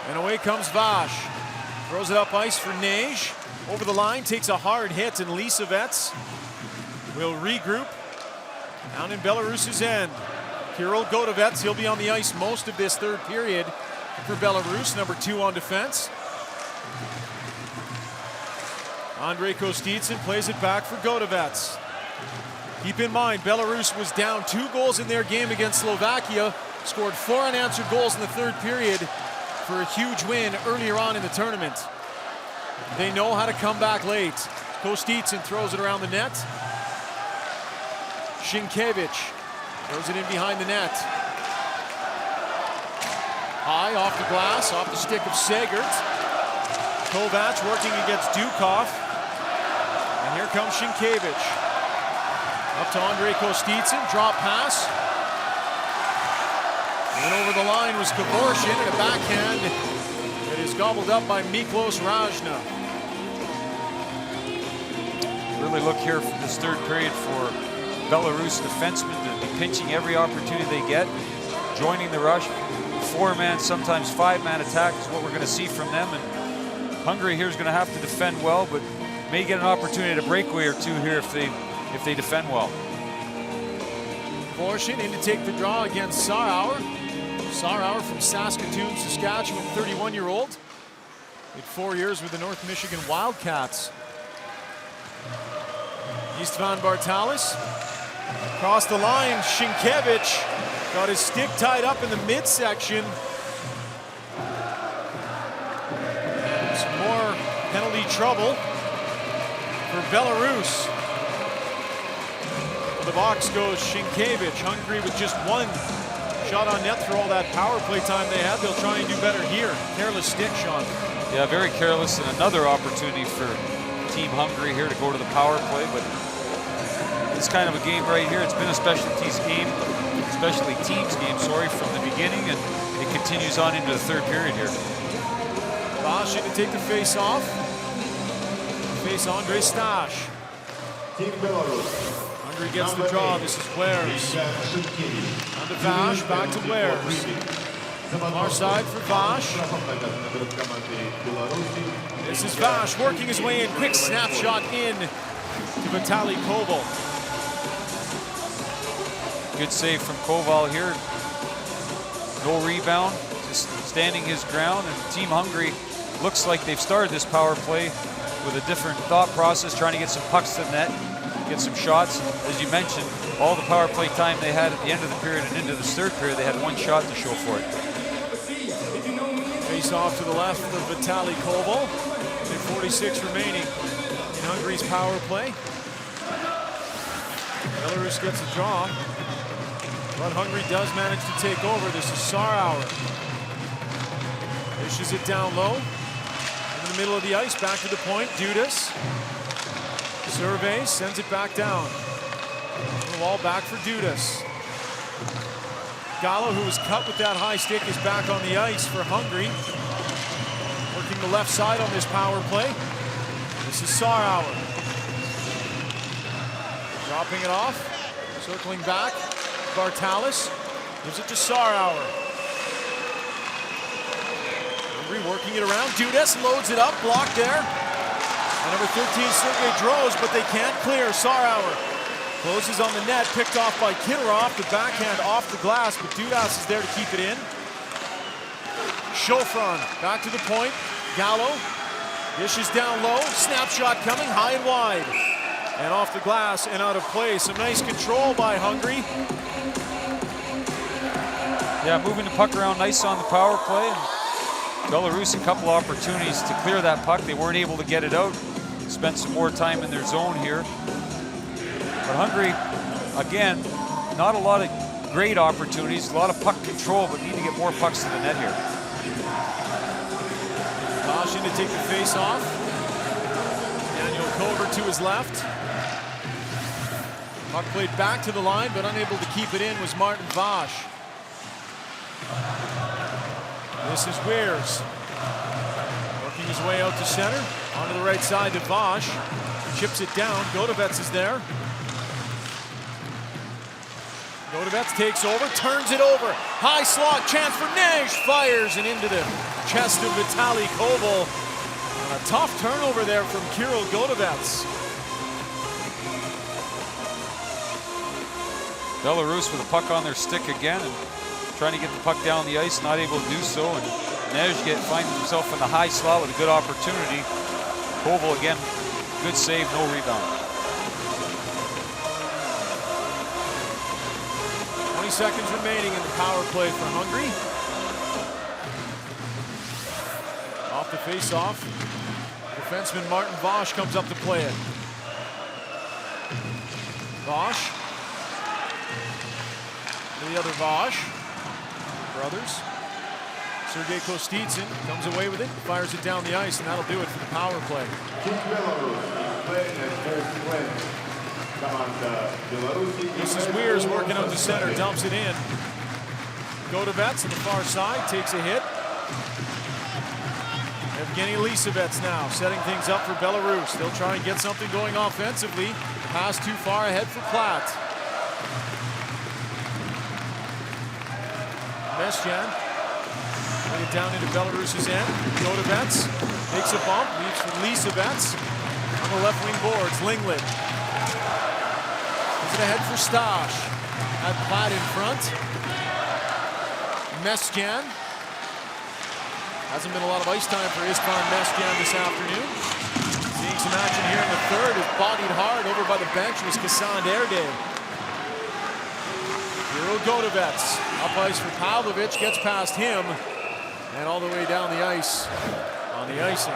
And away comes Vash. Throws it up ice for Neige. Over the line, takes a hard hit, and Lisovets will regroup down in Belarus's end. Kirill Godovets, he'll be on the ice most of this third period for Belarus, number 2 on defense. Andrei Kostitsyn plays it back for Godovets. Keep in mind, Belarus was down 2 goals in their game against Slovakia, scored 4 unanswered goals in the third period for a huge win earlier on in the tournament. They know how to come back late. Kostitsyn throws it around the net. Sienkiewicz throws it in behind the net. High off the glass, off the stick of Segert. Kovac working against Dukov. And here comes Sienkiewicz. Up to Andrei Kostitsyn, drop pass. And over the line was Kevorkian, and a backhand that is gobbled up by Miklos Rajna. Really look here for this third period for Belarus defensemen to be pinching every opportunity they get, joining the rush. 4-man, sometimes 5-man attack is what we're going to see from them. And Hungary here is going to have to defend well, but may get an opportunity to breakaway or two here if they defend well. Kevorkian in to take the draw against Sarauer. Sarauer from Saskatoon, Saskatchewan, 31-year-old. Did 4 years with the North Michigan Wildcats. Istvan Bartalis. Across the line, Sienkiewicz got his stick tied up in the midsection. Some more penalty trouble for Belarus. To the box goes Sienkiewicz. Hungary with just 1 shot on net through all that power play time they had. They'll try and do better here. Careless stick, Sean. Yeah, very careless, and another opportunity for Team Hungary here to go to the power play, but this kind of a game right here, it's been a special teams game, from the beginning, and it continues on into the third period here. Vash in to take the face off. Face Andrei Stash. Team Belarus. Hungary gets the draw. This is Wears. On to Vash, back to Wears. Far side for Vash. This is Vash working his way in. Quick snapshot in to Vitaly Koval. Good save from Koval here. No rebound, just standing his ground. And Team Hungary looks like they've started this power play with a different thought process, trying to get some pucks to the net, get some shots. As you mentioned, all the power play time they had at the end of the period and into this third period, they had 1 shot to show for it. Face off to the left of Vitaly Koval. 46 remaining in Hungary's power play. Belarus gets a draw, but Hungary does manage to take over. This is Sarauer. Dishes it down low. In the middle of the ice, back to the point. Dudas. Surveys, sends it back down. The wall back for Dudas. Gallo, who was cut with that high stick, is back on the ice for Hungary. Working the left side on this power play. This is Sarauer. Dropping it off. Circling back. Bartalis gives it to Sarauer. Hungary working it around. Dudas loads it up. Blocked there. And number 13, Sergei Droz, but they can't clear. Sarauer closes on the net, picked off by Kitterov. The backhand off the glass, but Dudas is there to keep it in. Chauffron back to the point. Gallo dishes down low. Snapshot coming high and wide. And off the glass and out of play. Some nice control by Hungary. Yeah, moving the puck around nice on the power play. And Belarus a couple opportunities to clear that puck. They weren't able to get it out. Spent some more time in their zone here. But Hungary, again, not a lot of great opportunities, a lot of puck control, but need to get more pucks to the net here. Caution to take the face off. Daniel Kover to his left. Puck played back to the line, but unable to keep it in was Martin Vosh. This is Weirs. Working his way out to center. Onto the right side to Vosh. Chips it down. Godovets is there. Godovets takes over, turns it over. High slot, chance for Nash. Fires and into the chest of Vitaly Koval. A tough turnover there from Kirill Godovets. Belarus with a puck on their stick again and trying to get the puck down the ice, not able to do so. And Nezhget finds himself in the high slot with a good opportunity. Koval again, good save, no rebound. 20 seconds remaining in the power play for Hungary. Off the face-off. Defenseman Martin Vosh comes up to play it. Vosh. The other Vosh. Brothers. Sergei Kostitsyn comes away with it, fires it down the ice, and that'll do it for the power play. This is Weirs working out the center, dumps it in. Godovets on the far side, takes a hit. Evgeny Lisovets now setting things up for Belarus. They'll try and get something going offensively. Pass too far ahead for Platt. Mestjan. Bring it down into Belarus's end. Godovets takes a bump, leaves for Lisovets. On the left wing boards, Linglet. Gives it ahead for Stash. Had Platt in front. Mestjan. Hasn't been a lot of ice time for Istvan Mestjan this afternoon. Seeing some action here in the third. Is bodied hard over by the bench was Kassan Erde. Kirill Godovets up ice for Pavlovich, gets past him, and all the way down the ice on the icing.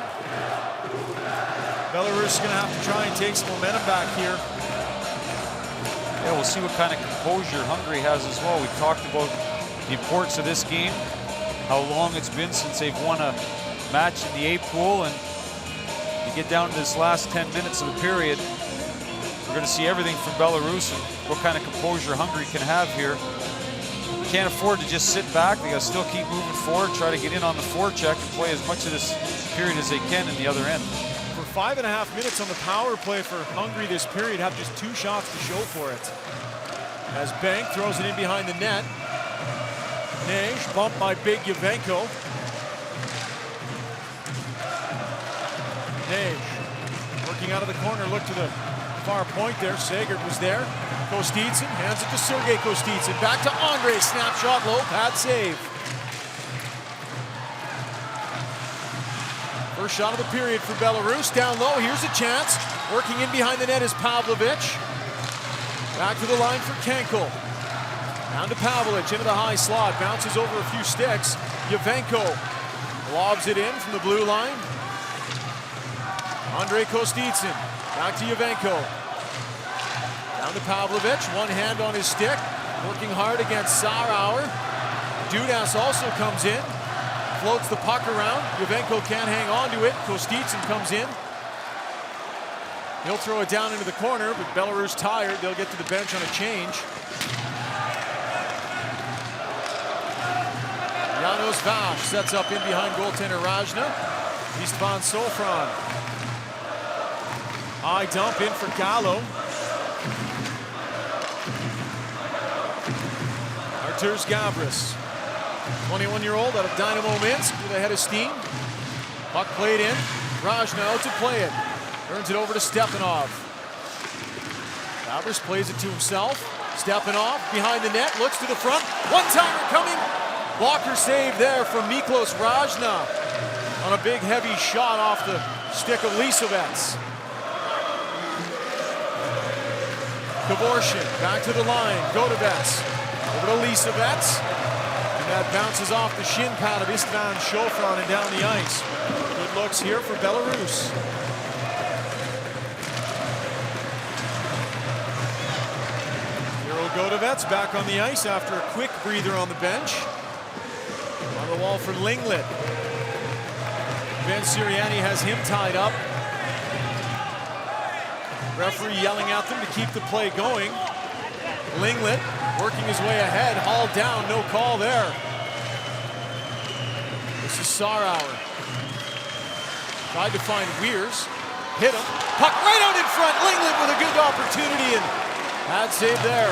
Belarus is going to have to try and take some momentum back here. Yeah, we'll see what kind of composure Hungary has as well. We talked about the importance of this game, how long it's been since they've won a match in the A pool, and you get down to this last 10 minutes of the period, we're going to see everything from Belarus and what kind of composure Hungary can have here. Can't afford to just sit back. They got to still keep moving forward, try to get in on the forecheck and play as much of this period as they can in the other end. For 5.5 minutes on the power play for Hungary this period, have just 2 shots to show for it. As Bank throws it in behind the net. Nash bumped by Big Yavenko. Nash working out of the corner, look to the far point there. Sagert was there. Kostitsyn hands it to Sergei Kostitsyn. Back to Andre. Snapshot low. Pad save. First shot of the period for Belarus. Down low. Here's a chance. Working in behind the net is Pavlovich. Back to the line for Kenkel. Down to Pavlovich into the high slot. Bounces over a few sticks. Yavenko lobs it in from the blue line. Andre Kostitsyn. Back to Yavenko. Down to Pavlovich, one hand on his stick, working hard against Sarauer. Dudas also comes in, floats the puck around. Yavenko can't hang on to it. Kostitsyn comes in. He'll throw it down into the corner, but Belarus tired. They'll get to the bench on a change. Janos Vash sets up in behind goaltender Rajna. Istvan Sofron. High dump in for Gallo. Arturs Gavris, 21-year-old out of Dynamo Minsk with a head of steam. Puck played in. Rajna out to play it. Turns it over to Stepanov. Gavris plays it to himself. Stepanov behind the net, looks to the front. One-timer coming. Blocker save there from Miklos Rajna on a big heavy shot off the stick of Lisovets. Dvorshin back to the line. Godovets over to Lisovets. And that bounces off the shin pad of Istvan Sofron and down the ice. Good looks here for Belarus. Kirill Godovets back on the ice after a quick breather on the bench. On the wall for Linglet. Ben Sirianni has him tied up. Referee yelling at them to keep the play going. Linglet working his way ahead, hauled down, no call there. This is Sarauer. Tried to find Weirs, hit him. Puck right out in front, Linglet with a good opportunity and bad save there.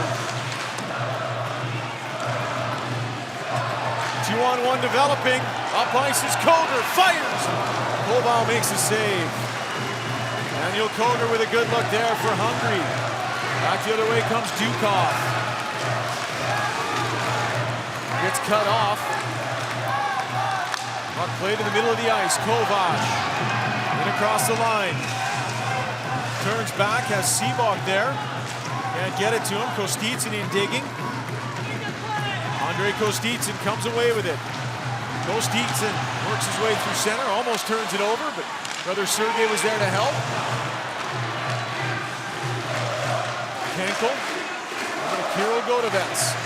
2-on-1 developing. Up ice is Koger, fires! Koval makes a save. Daniel Koger with a good look there for Hungary. Back the other way comes Dukov. Gets cut off. Puck played in the middle of the ice. Kovac in across the line. Turns back, has Seabach there. Can't get it to him. Kostitsyn in digging. Andrei Kostitsyn comes away with it. Kostitsyn works his way through center, almost turns it over, but brother Sergei was there to help. Kenkel over to Kirill Godovets.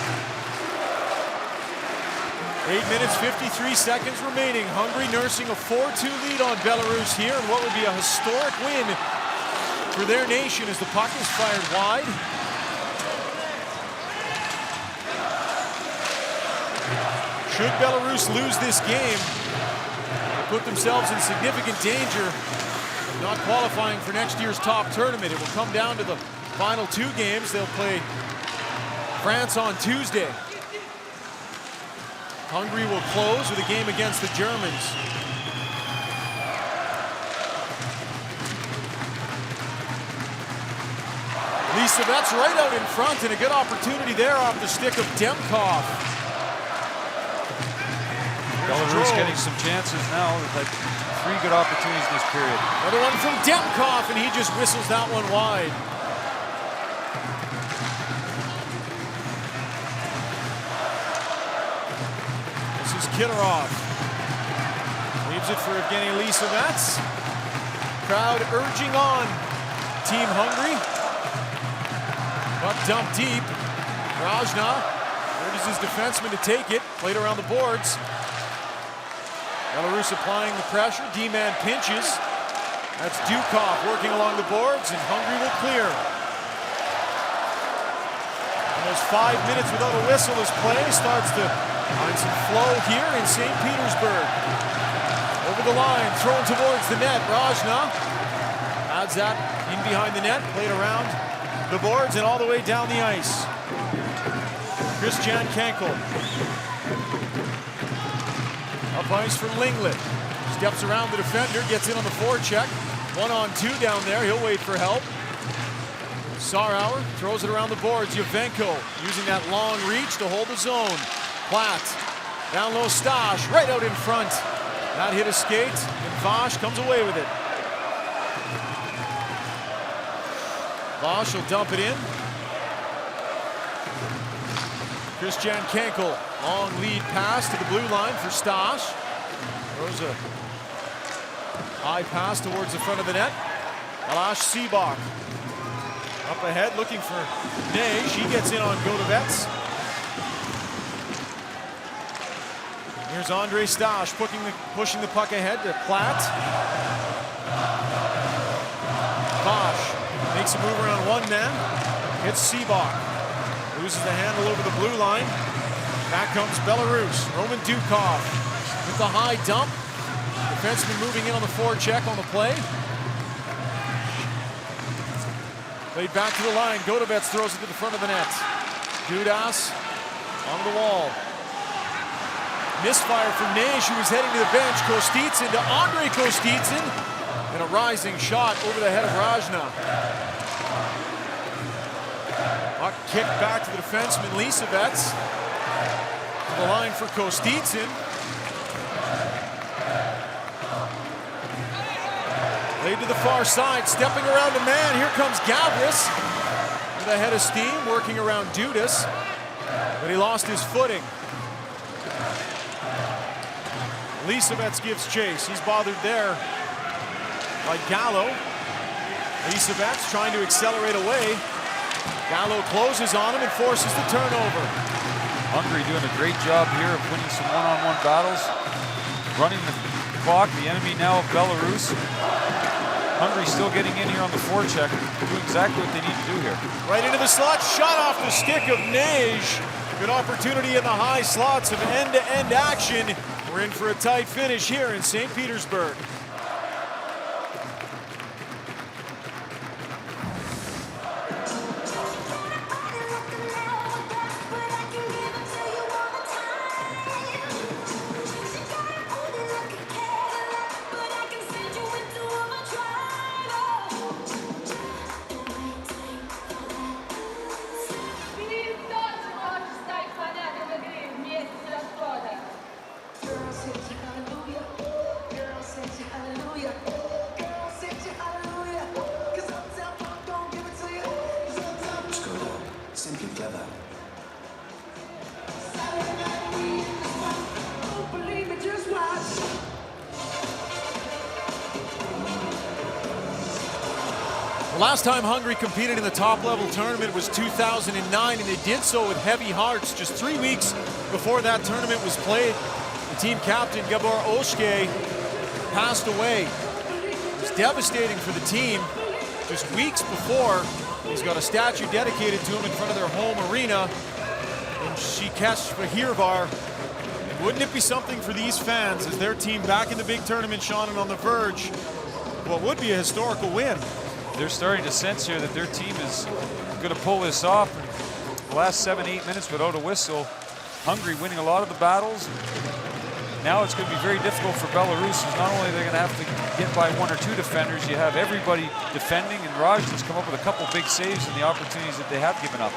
8 minutes, 53 seconds remaining. Hungary nursing a 4-2 lead on Belarus here, and what would be a historic win for their nation as the puck is fired wide. Should Belarus lose this game, they put themselves in significant danger of not qualifying for next year's top tournament. It will come down to the final 2 games. They'll play France on Tuesday. Hungary will close with a game against the Germans. Lisavets right out in front, and a good opportunity there off the stick of Demkov. Belarus getting some chances now. They've had 3 good opportunities in this period. Another one from Demkov, and he just whistles that one wide. This is Kitterov. Leaves it for Evgeny Lisavets. Crowd urging on Team Hungary. Puck dumped deep. Rajna urges his defenseman to take it. Played around the boards. Belarus applying the pressure. D-man pinches. That's Dukov working along the boards, and Hungary will clear. Almost 5 minutes without a whistle as play starts to find some flow here in St. Petersburg. Over the line, thrown towards the net. Rajna adds that in behind the net, played around the boards and all the way down the ice. Christian Kenkel. Up ice for Linglet. Steps around the defender, gets in on the forecheck. 1-on-2 down there, he'll wait for help. Sarauer throws it around the boards. Yavenko using that long reach to hold the zone. Platt, down low Stash, right out in front. That hit a skate, and Vash comes away with it. Vash will dump it in. Christian Kenkel, long lead pass to the blue line for Stash. Throws a high pass towards the front of the net. Alash Seabach up ahead looking for Ney. She gets in on Godovets. Here's Andrei Stash pushing the puck ahead to Platt. Vash makes a move around one man. Hits Seabach. Loses the handle over the blue line. Back comes Belarus. Roman Dukov with the high dump. Defenseman moving in on the forecheck on the play. Played back to the line. Godovets throws it to the front of the net. Dudas on the wall. Misfire from Ney, who was heading to the bench. Kostitsyn to Andrei Kostitsyn. And a rising shot over the head of Rajna. Puck kicked back to the defenseman, Lisavets. To the line for Kostitsyn. Played to the far side, stepping around a man. Here comes Gavris with a head of steam, working around Dudas. But he lost his footing. Lisavets gives chase. He's bothered there by Gallo. Lisavets trying to accelerate away. Gallo closes on him and forces the turnover. Hungary doing a great job here of winning some one-on-one battles, running the geo-block, the enemy now of Belarus. Hungary still getting in here on the forecheck, doing exactly what they need to do here. Right into the slot, shot off the stick of Nage. Good opportunity in the high slots of end-to-end action. We're in for a tight finish here in St. Petersburg. Simply clever. The last time Hungary competed in the top-level tournament was 2009, and they did so with heavy hearts. Just 3 weeks before that tournament was played, the team captain, Gabor Oshke, passed away. It was devastating for the team. Just weeks before, he's got a statue dedicated to him in front of their home arena in Shikeshvahirvar. Wouldn't it be something for these fans as their team back in the big tournament, Sean, and on the verge of what would be a historical win? They're starting to sense here that their team is going to pull this off. The last 7-8 minutes without a whistle, Hungary winning a lot of the battles. Now it's going to be very difficult for Belarus, as not only they're going to have to get by 1 or 2 defenders, you have everybody defending, and Rajna's come up with a couple big saves in the opportunities that they have given up.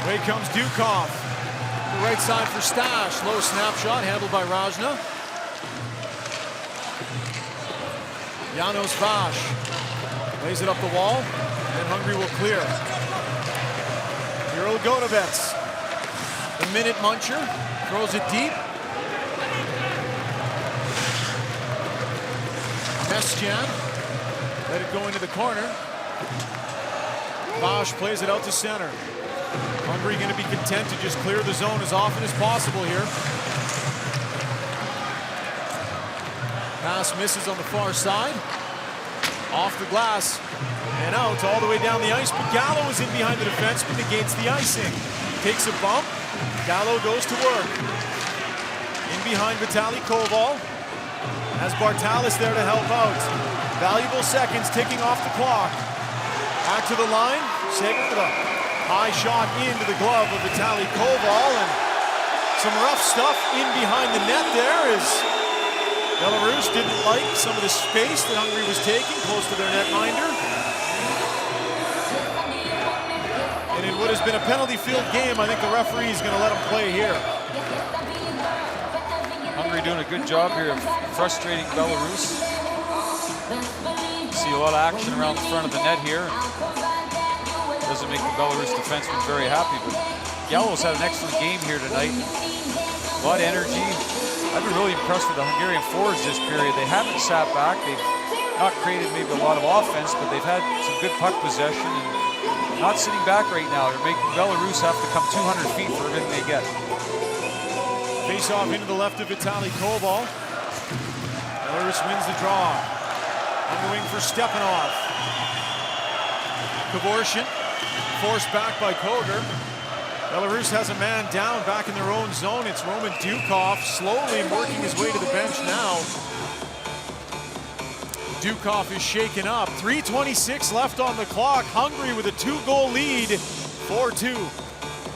Away comes Dukov. The right side for Stash. Low snapshot handled by Rajna. Janos Vash lays it up the wall, and Hungary will clear. Kirill Godovets, the minute muncher, throws it deep. Mestjan let it go into the corner. Vash plays it out to center. Hungary going to be content to just clear the zone as often as possible here. Pass misses on the far side. Off the glass and out all the way down the ice, but Gallo is in behind the defenseman, negates the icing. Takes a bump. Gallo goes to work. In behind Vitaly Koval. Has Bartalis there to help out. Valuable seconds ticking off the clock. Back to the line. Sager with a high shot into the glove of Vitaly Koval, and some rough stuff in behind the net there as Belarus didn't like some of the space that Hungary was taking close to their netminder. And in what has been a penalty field game, I think the referee is going to let him play here. Hungary doing a good job here of frustrating Belarus. See a lot of action around the front of the net here. Doesn't make the Belarus defenseman very happy, but Gallo's had an excellent game here tonight. A lot of energy. I've been really impressed with the Hungarian forwards this period. They haven't sat back. They've not created maybe a lot of offense, but they've had some good puck possession and not sitting back right now. They're making Belarus have to come 200 feet for everything they get. Face off into the left of Vitaly Koval. Belarus wins the draw. On the wing for Stepanov. Kavorshin forced back by Koger. Belarus has a man down back in their own zone. It's Roman Dukov slowly working his way to the bench now. Dukov is shaken up. 3:26 left on the clock. Hungary with a 2-goal lead, 4-2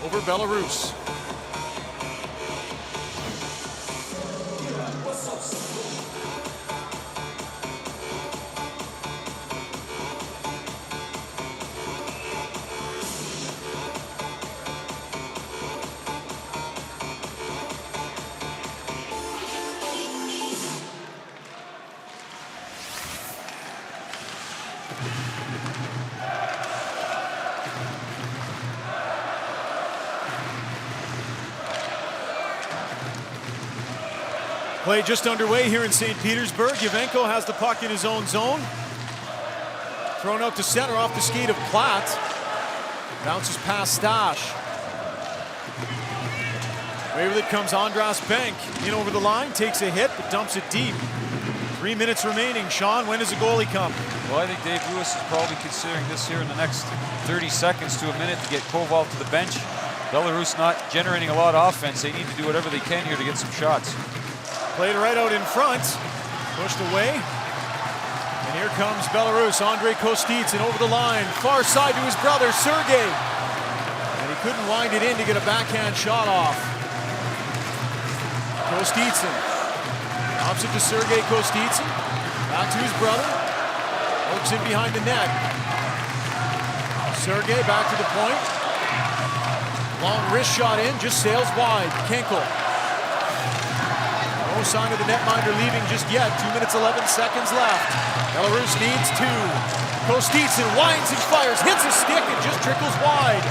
over Belarus. Play just underway here in St. Petersburg. Yavenko has the puck in his own zone. Thrown out to center off the skate of Platt. Bounces past Stash. Away with it comes Andras Bank. In over the line, takes a hit, but dumps it deep. 3 minutes remaining. Sean, when does the goalie come? Well, I think Dave Lewis is probably considering this here in the next 30 seconds to a minute to get Koval to the bench. Belarus not generating a lot of offense. They need to do whatever they can here to get some shots. Played right out in front, pushed away. And here comes Belarus. Andrei Kostitsyn over the line, far side to his brother, Sergei. And he couldn't wind it in to get a backhand shot off. Kostitsyn drops it to Sergei Kostitsyn. Back to his brother. Works in behind the net. Sergei back to the point. Long wrist shot in, just sails wide. Kenkel. No sign of the netminder leaving just yet. 2 minutes, 11 seconds left. Belarus needs 2. Kostitsyn winds and fires, hits a stick, and just trickles wide.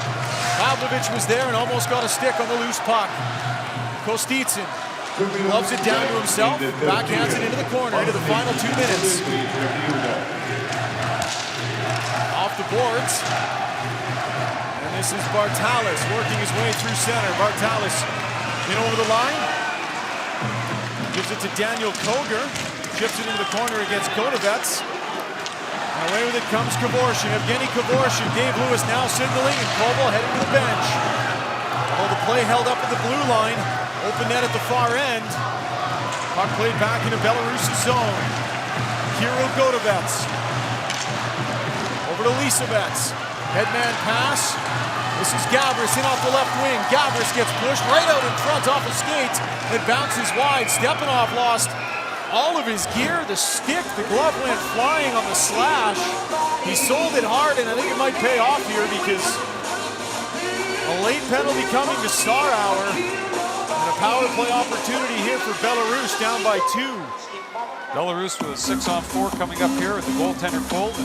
Pavlovich was there and almost got a stick on the loose puck. Kostitsyn loves it down to himself, backhands it into the corner, into the final 2 minutes. Off the boards. And this is Bartalis working his way through center. Bartalis in over the line. Gives it to Daniel Koger. Chips it into the corner against Kodovets. And away with it comes Kavorshin. Evgeny Kavorshin. Dave Lewis now signaling, and Koval heading to the bench. Oh, the play held up at the blue line. Open net at the far end. Puck played back into Belarus' zone. Kirill Godovets. Over to Lisovets. Headman pass. This is Gavris in off the left wing. Gavris gets pushed right out in front off his skates and bounces wide. Stepanov lost all of his gear. The stick, the glove went flying on the slash. He sold it hard, and I think it might pay off here because a late penalty coming to Starauer. And a power play opportunity here for Belarus, down by 2. Belarus with a 6-on-4 coming up here with the goaltender pulled.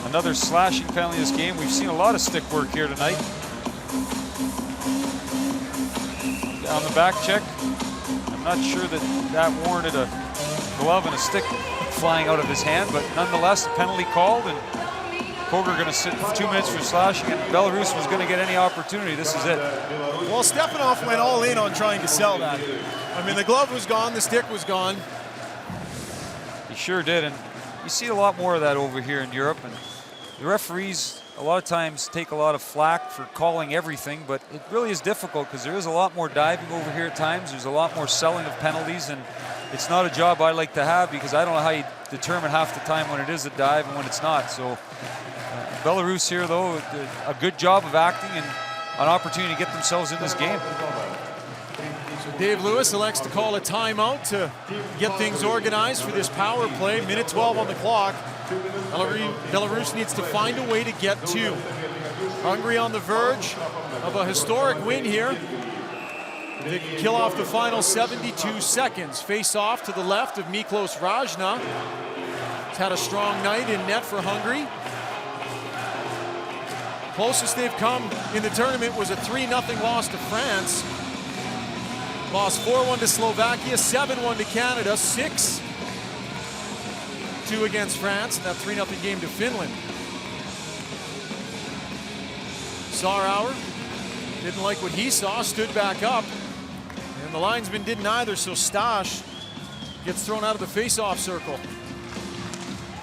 Another slashing penalty this game. We've seen a lot of stick work here tonight. On the back check, I'm not sure that warranted a glove and a stick flying out of his hand, but nonetheless, a penalty called, and Koger going to sit for 2 minutes for slashing, and Belarus was going to get any opportunity. This is it. Well, Stepanov went all in on trying to sell that. I mean, the glove was gone, the stick was gone. He sure did, and you see a lot more of that over here in Europe, and the referees a lot of times take a lot of flack for calling everything, but it really is difficult because there is a lot more diving over here at times. There's a lot more selling of penalties, and it's not a job I like to have because I don't know how you determine half the time when it is a dive and when it's not. So Belarus here, though, a good job of acting and an opportunity to get themselves in this game. So Dave Lewis elects to call a timeout to get things organized for this power play. Minute 12 on the clock. Belarus needs to find a way to get 2. Hungary on the verge of a historic win here. They can kill off the final 72 seconds. Face off to the left of Miklos Rajna. He's had a strong night in net for Hungary. Closest they've come in the tournament was a 3-0 loss to France. Lost 4-1 to Slovakia, 7-1 to Canada, 6-2 against France, and that 3-0 game to Finland. Starauer didn't like what he saw, stood back up, and the linesman didn't either, so Stash gets thrown out of the face-off circle.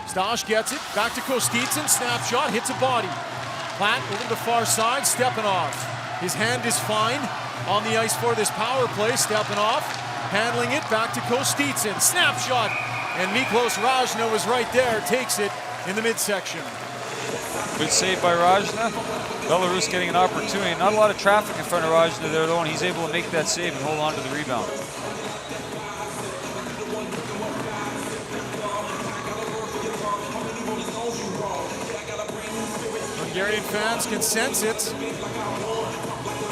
Stash gets it, back to Kostitsyn, snapshot, hits a body. Platt over the far side, Stepanov. His hand is fine on the ice for this power play. Stepanov handling it back to Kostitsyn. Snapshot, and Miklos Rajna was right there, takes it in the midsection. Good save by Rajna. Belarus getting an opportunity. Not a lot of traffic in front of Rajna there, though, and he's able to make that save and hold on to the rebound. Hungarian fans can sense it.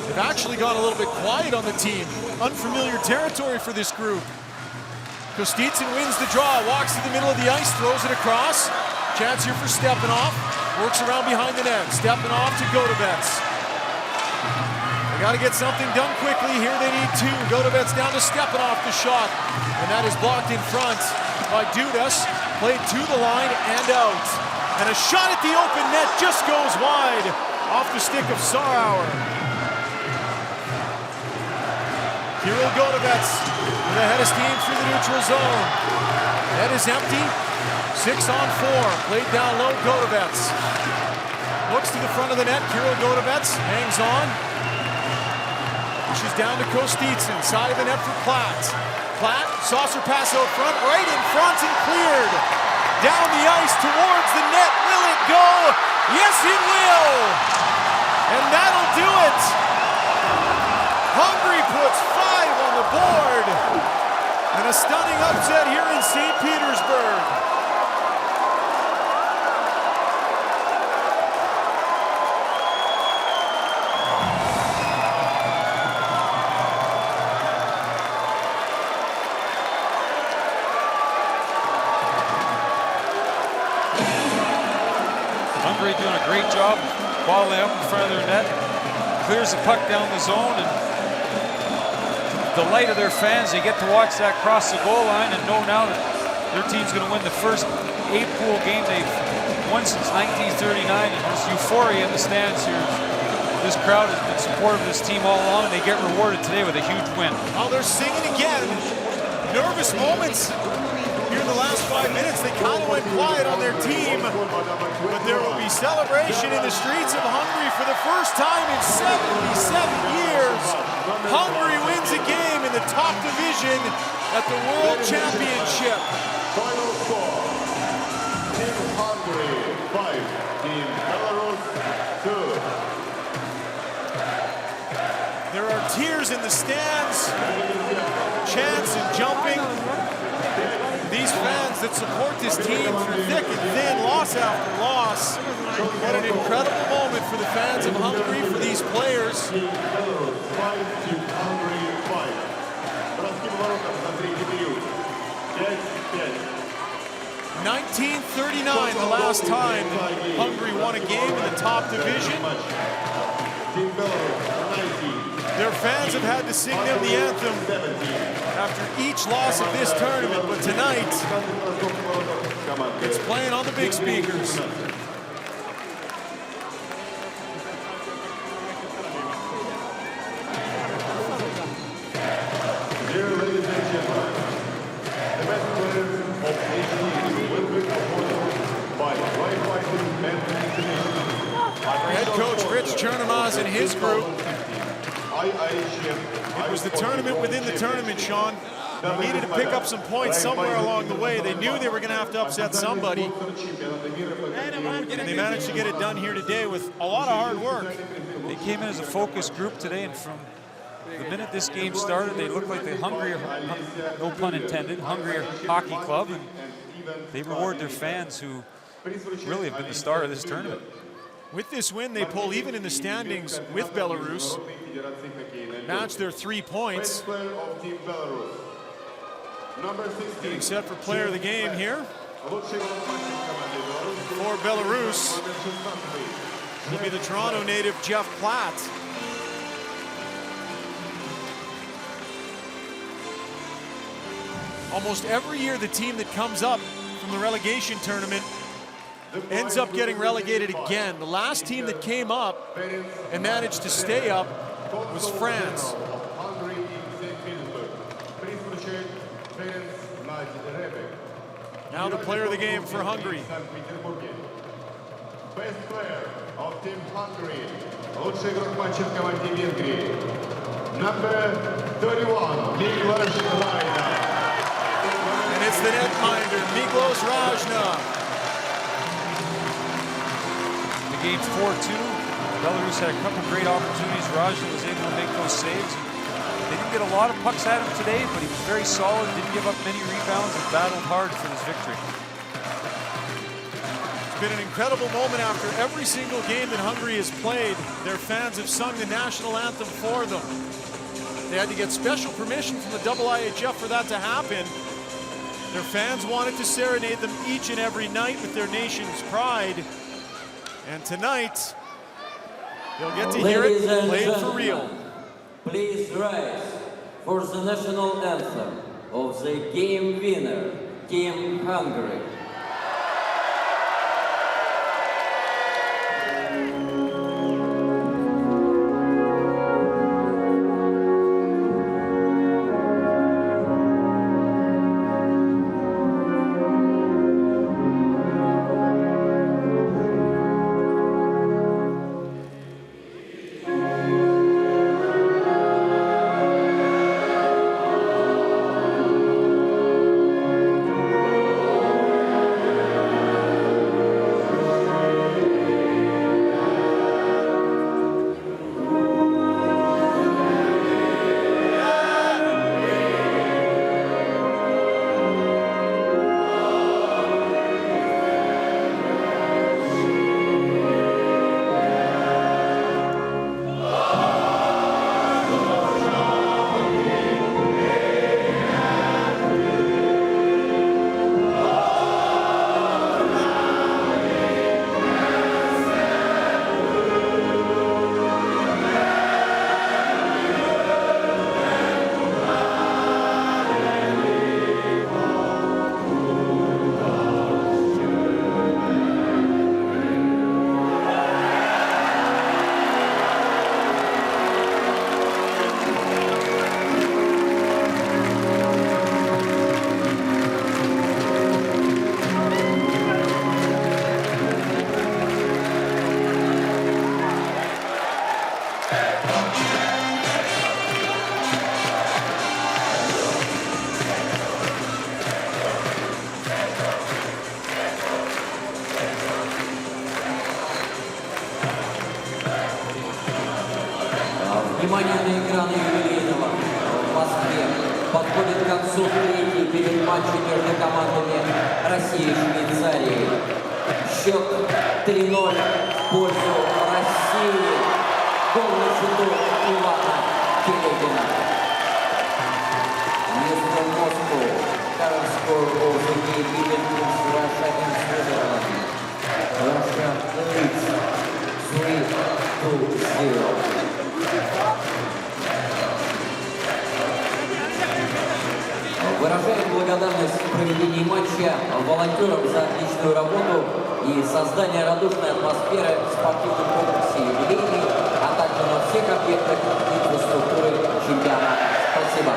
They've actually gone a little bit quiet on the team. Unfamiliar territory for this group. Kostitsyn wins the draw, walks to the middle of the ice, throws it across. Chance here for Stepanov. Works around behind the net. Stepanov to Godovets. They got to get something done quickly. Here they need 2. Godovets down to Stepanov, the shot. And that is blocked in front by Dudas. Played to the line and out. And a shot at the open net just goes wide off the stick of Starauer. Kirill Godovets with a head of steam through the neutral zone. Net is empty. 6-on-4. Played down low, Godovets. Looks to the front of the net. Kirill Godovets hangs on. Pushes down to Kostitsyn. Side of the net for Platt. Platt, saucer pass out front, right in front and cleared. Down the ice towards the net. Will it go? Yes, it will. And that'll do it. Hungary puts 5 on the board. And a stunning upset here in St. Petersburg. Hungary doing a great job bottling up in front of their net. Clears the puck down the zone, and the delight of their fans, they get to watch that cross the goal line and know now that their team's going to win the first 8-pool game they've won since 1939. And there's euphoria in the stands here. This crowd has been supportive of this team all along, and they get rewarded today with a huge win. Oh, they're singing again. Nervous moments. Here in the last 5 minutes, they kind of went quiet on their team, but there will be celebration in the streets of Hungary for the first time in 77 years. Hungary wins a game in the top division at the World Championship. Final score. Team Hungary 5, Team Belarus 2. There are tears in the stands, chants and jumping. These fans that support this team through thick and thin, loss after loss. What an incredible moment for the fans of Hungary, for these players. 1939, the last time Hungary won a game in the top division. Their fans have had to sing them the anthem after each loss of this tournament, but tonight, it's playing on the big speakers. Dear ladies and gentlemen, the best players of each team will be awarded by firefighting and international. Head coach Rich Chernomaz and his group. IIHF. It was the tournament within the tournament, Sean. They needed to pick up some points somewhere along the way. They knew they were going to have to upset somebody. And they managed to get it done here today with a lot of hard work. They came in as a focus group today, and from the minute this game started, they looked like the Hungary, no pun intended, Hungary Hockey Club, and they reward their fans who really have been the star of this tournament. With this win, they pull even in the standings with Belarus, match their 3 points. Getting set for player of the game here. For Belarus, will be the Toronto native Jeff Platt. Almost every year, the team that comes up from the relegation tournament ends up getting relegated again. The last team that came up and managed to stay up was France. Now the player of the game for Hungary. Best player of Team Hungary. Лучший игрок матча в команде Венгрии. Number 31, Miklos Rajna. And it's the netminder, Miklos Rajna. The game's 4-2. Belarus had a couple great opportunities. Rajna was able to make those saves. They didn't get a lot of pucks at him today, but he was very solid, didn't give up many rebounds, and battled hard for this victory. It's been an incredible moment after every single game that Hungary has played. Their fans have sung the national anthem for them. They had to get special permission from the IIHF for that to happen. Their fans wanted to serenade them each and every night with their nation's pride. And tonight, they'll get to hear it played for real. Please rise for the national anthem of the game winner, Team Hungary. Внимание на экраны юбилейного в Москве. Подходит к концу третий перед матчем между командами России и Швейцарии. Счет 3-0 в пользу России. Гол на счету Ивана Телегина. Mr. Moscow, current score of the game given to Russia and Switzerland. Russia leads 3-0. Выражаем благодарность в проведении матча волонтерам за отличную работу и создание радушной атмосферы в спортивном комплексе юбилейный, а также на всех объектах инфраструктуры чемпионата. Спасибо.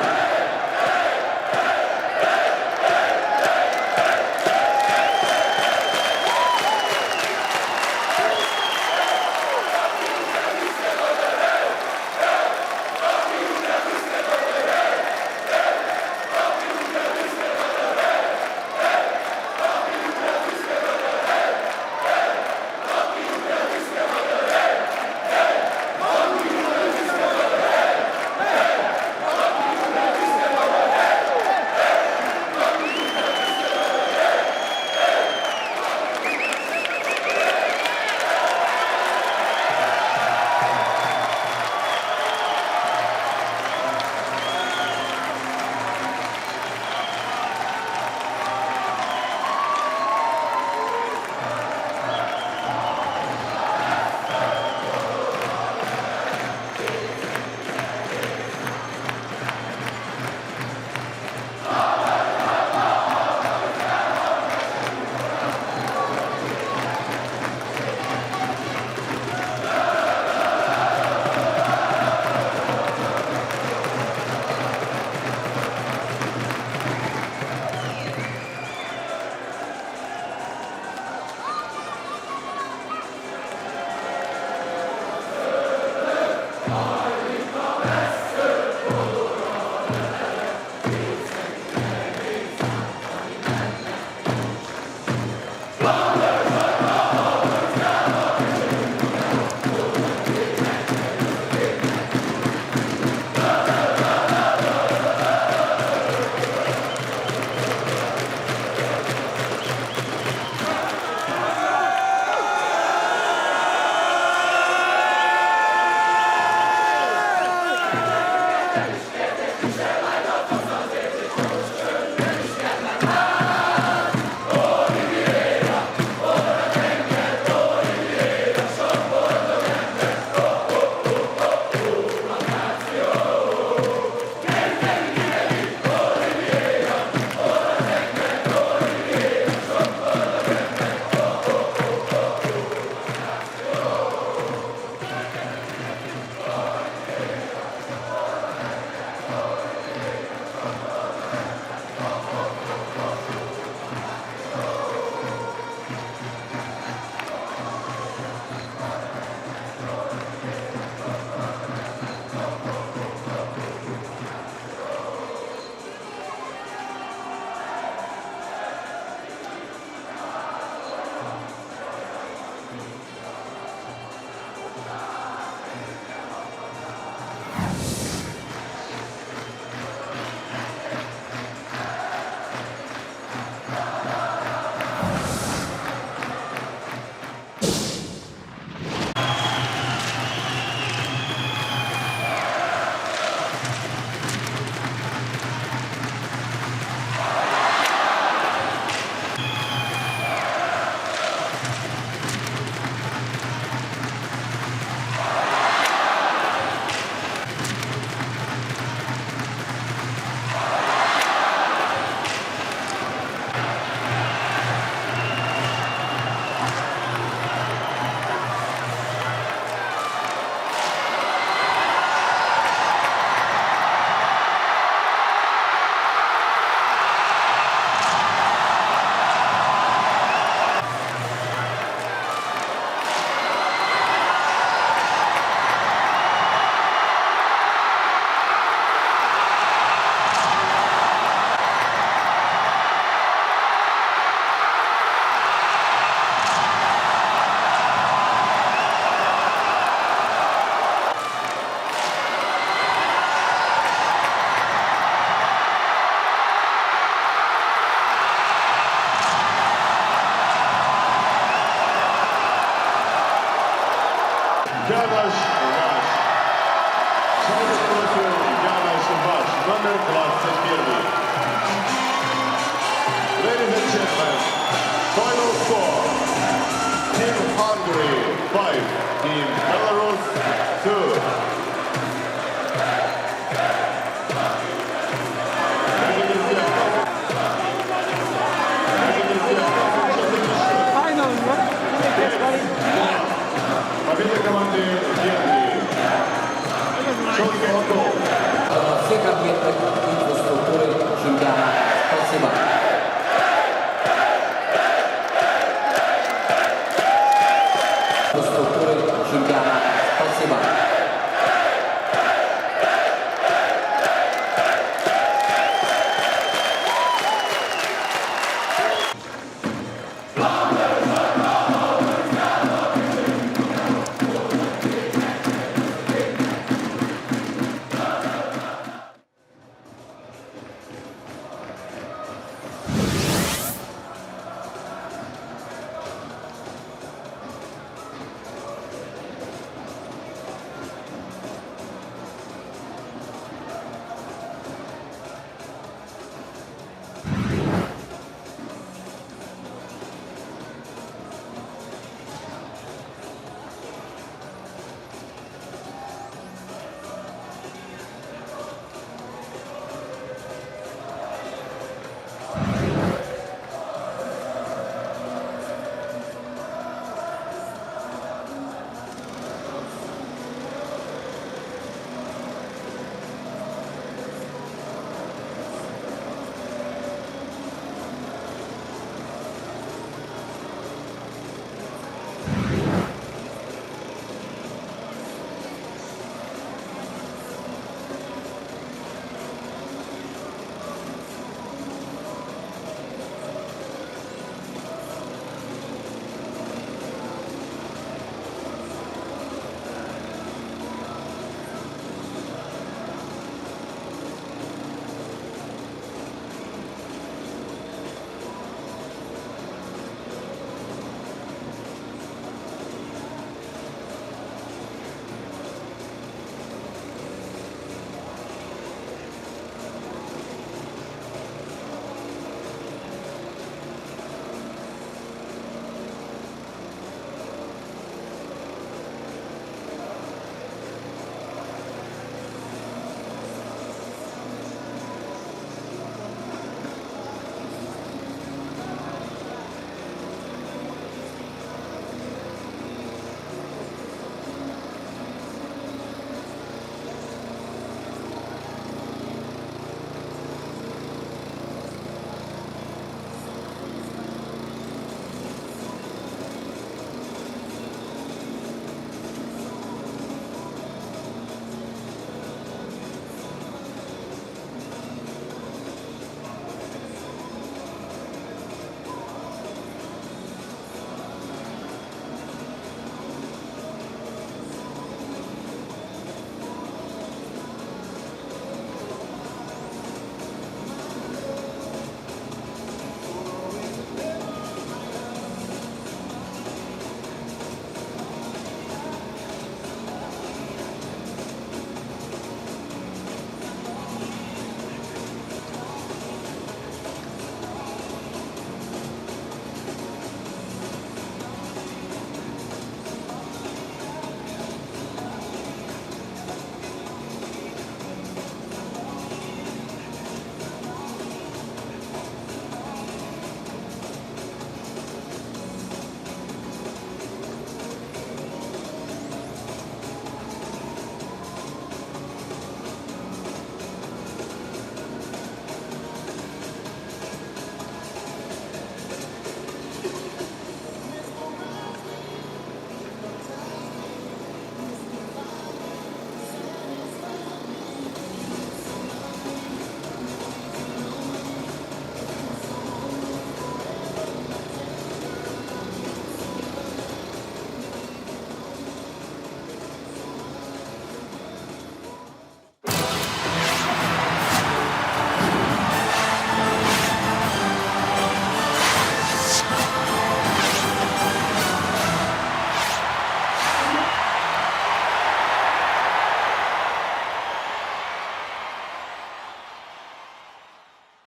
gentlemen, final score. Team Hungary 5, Team Belarus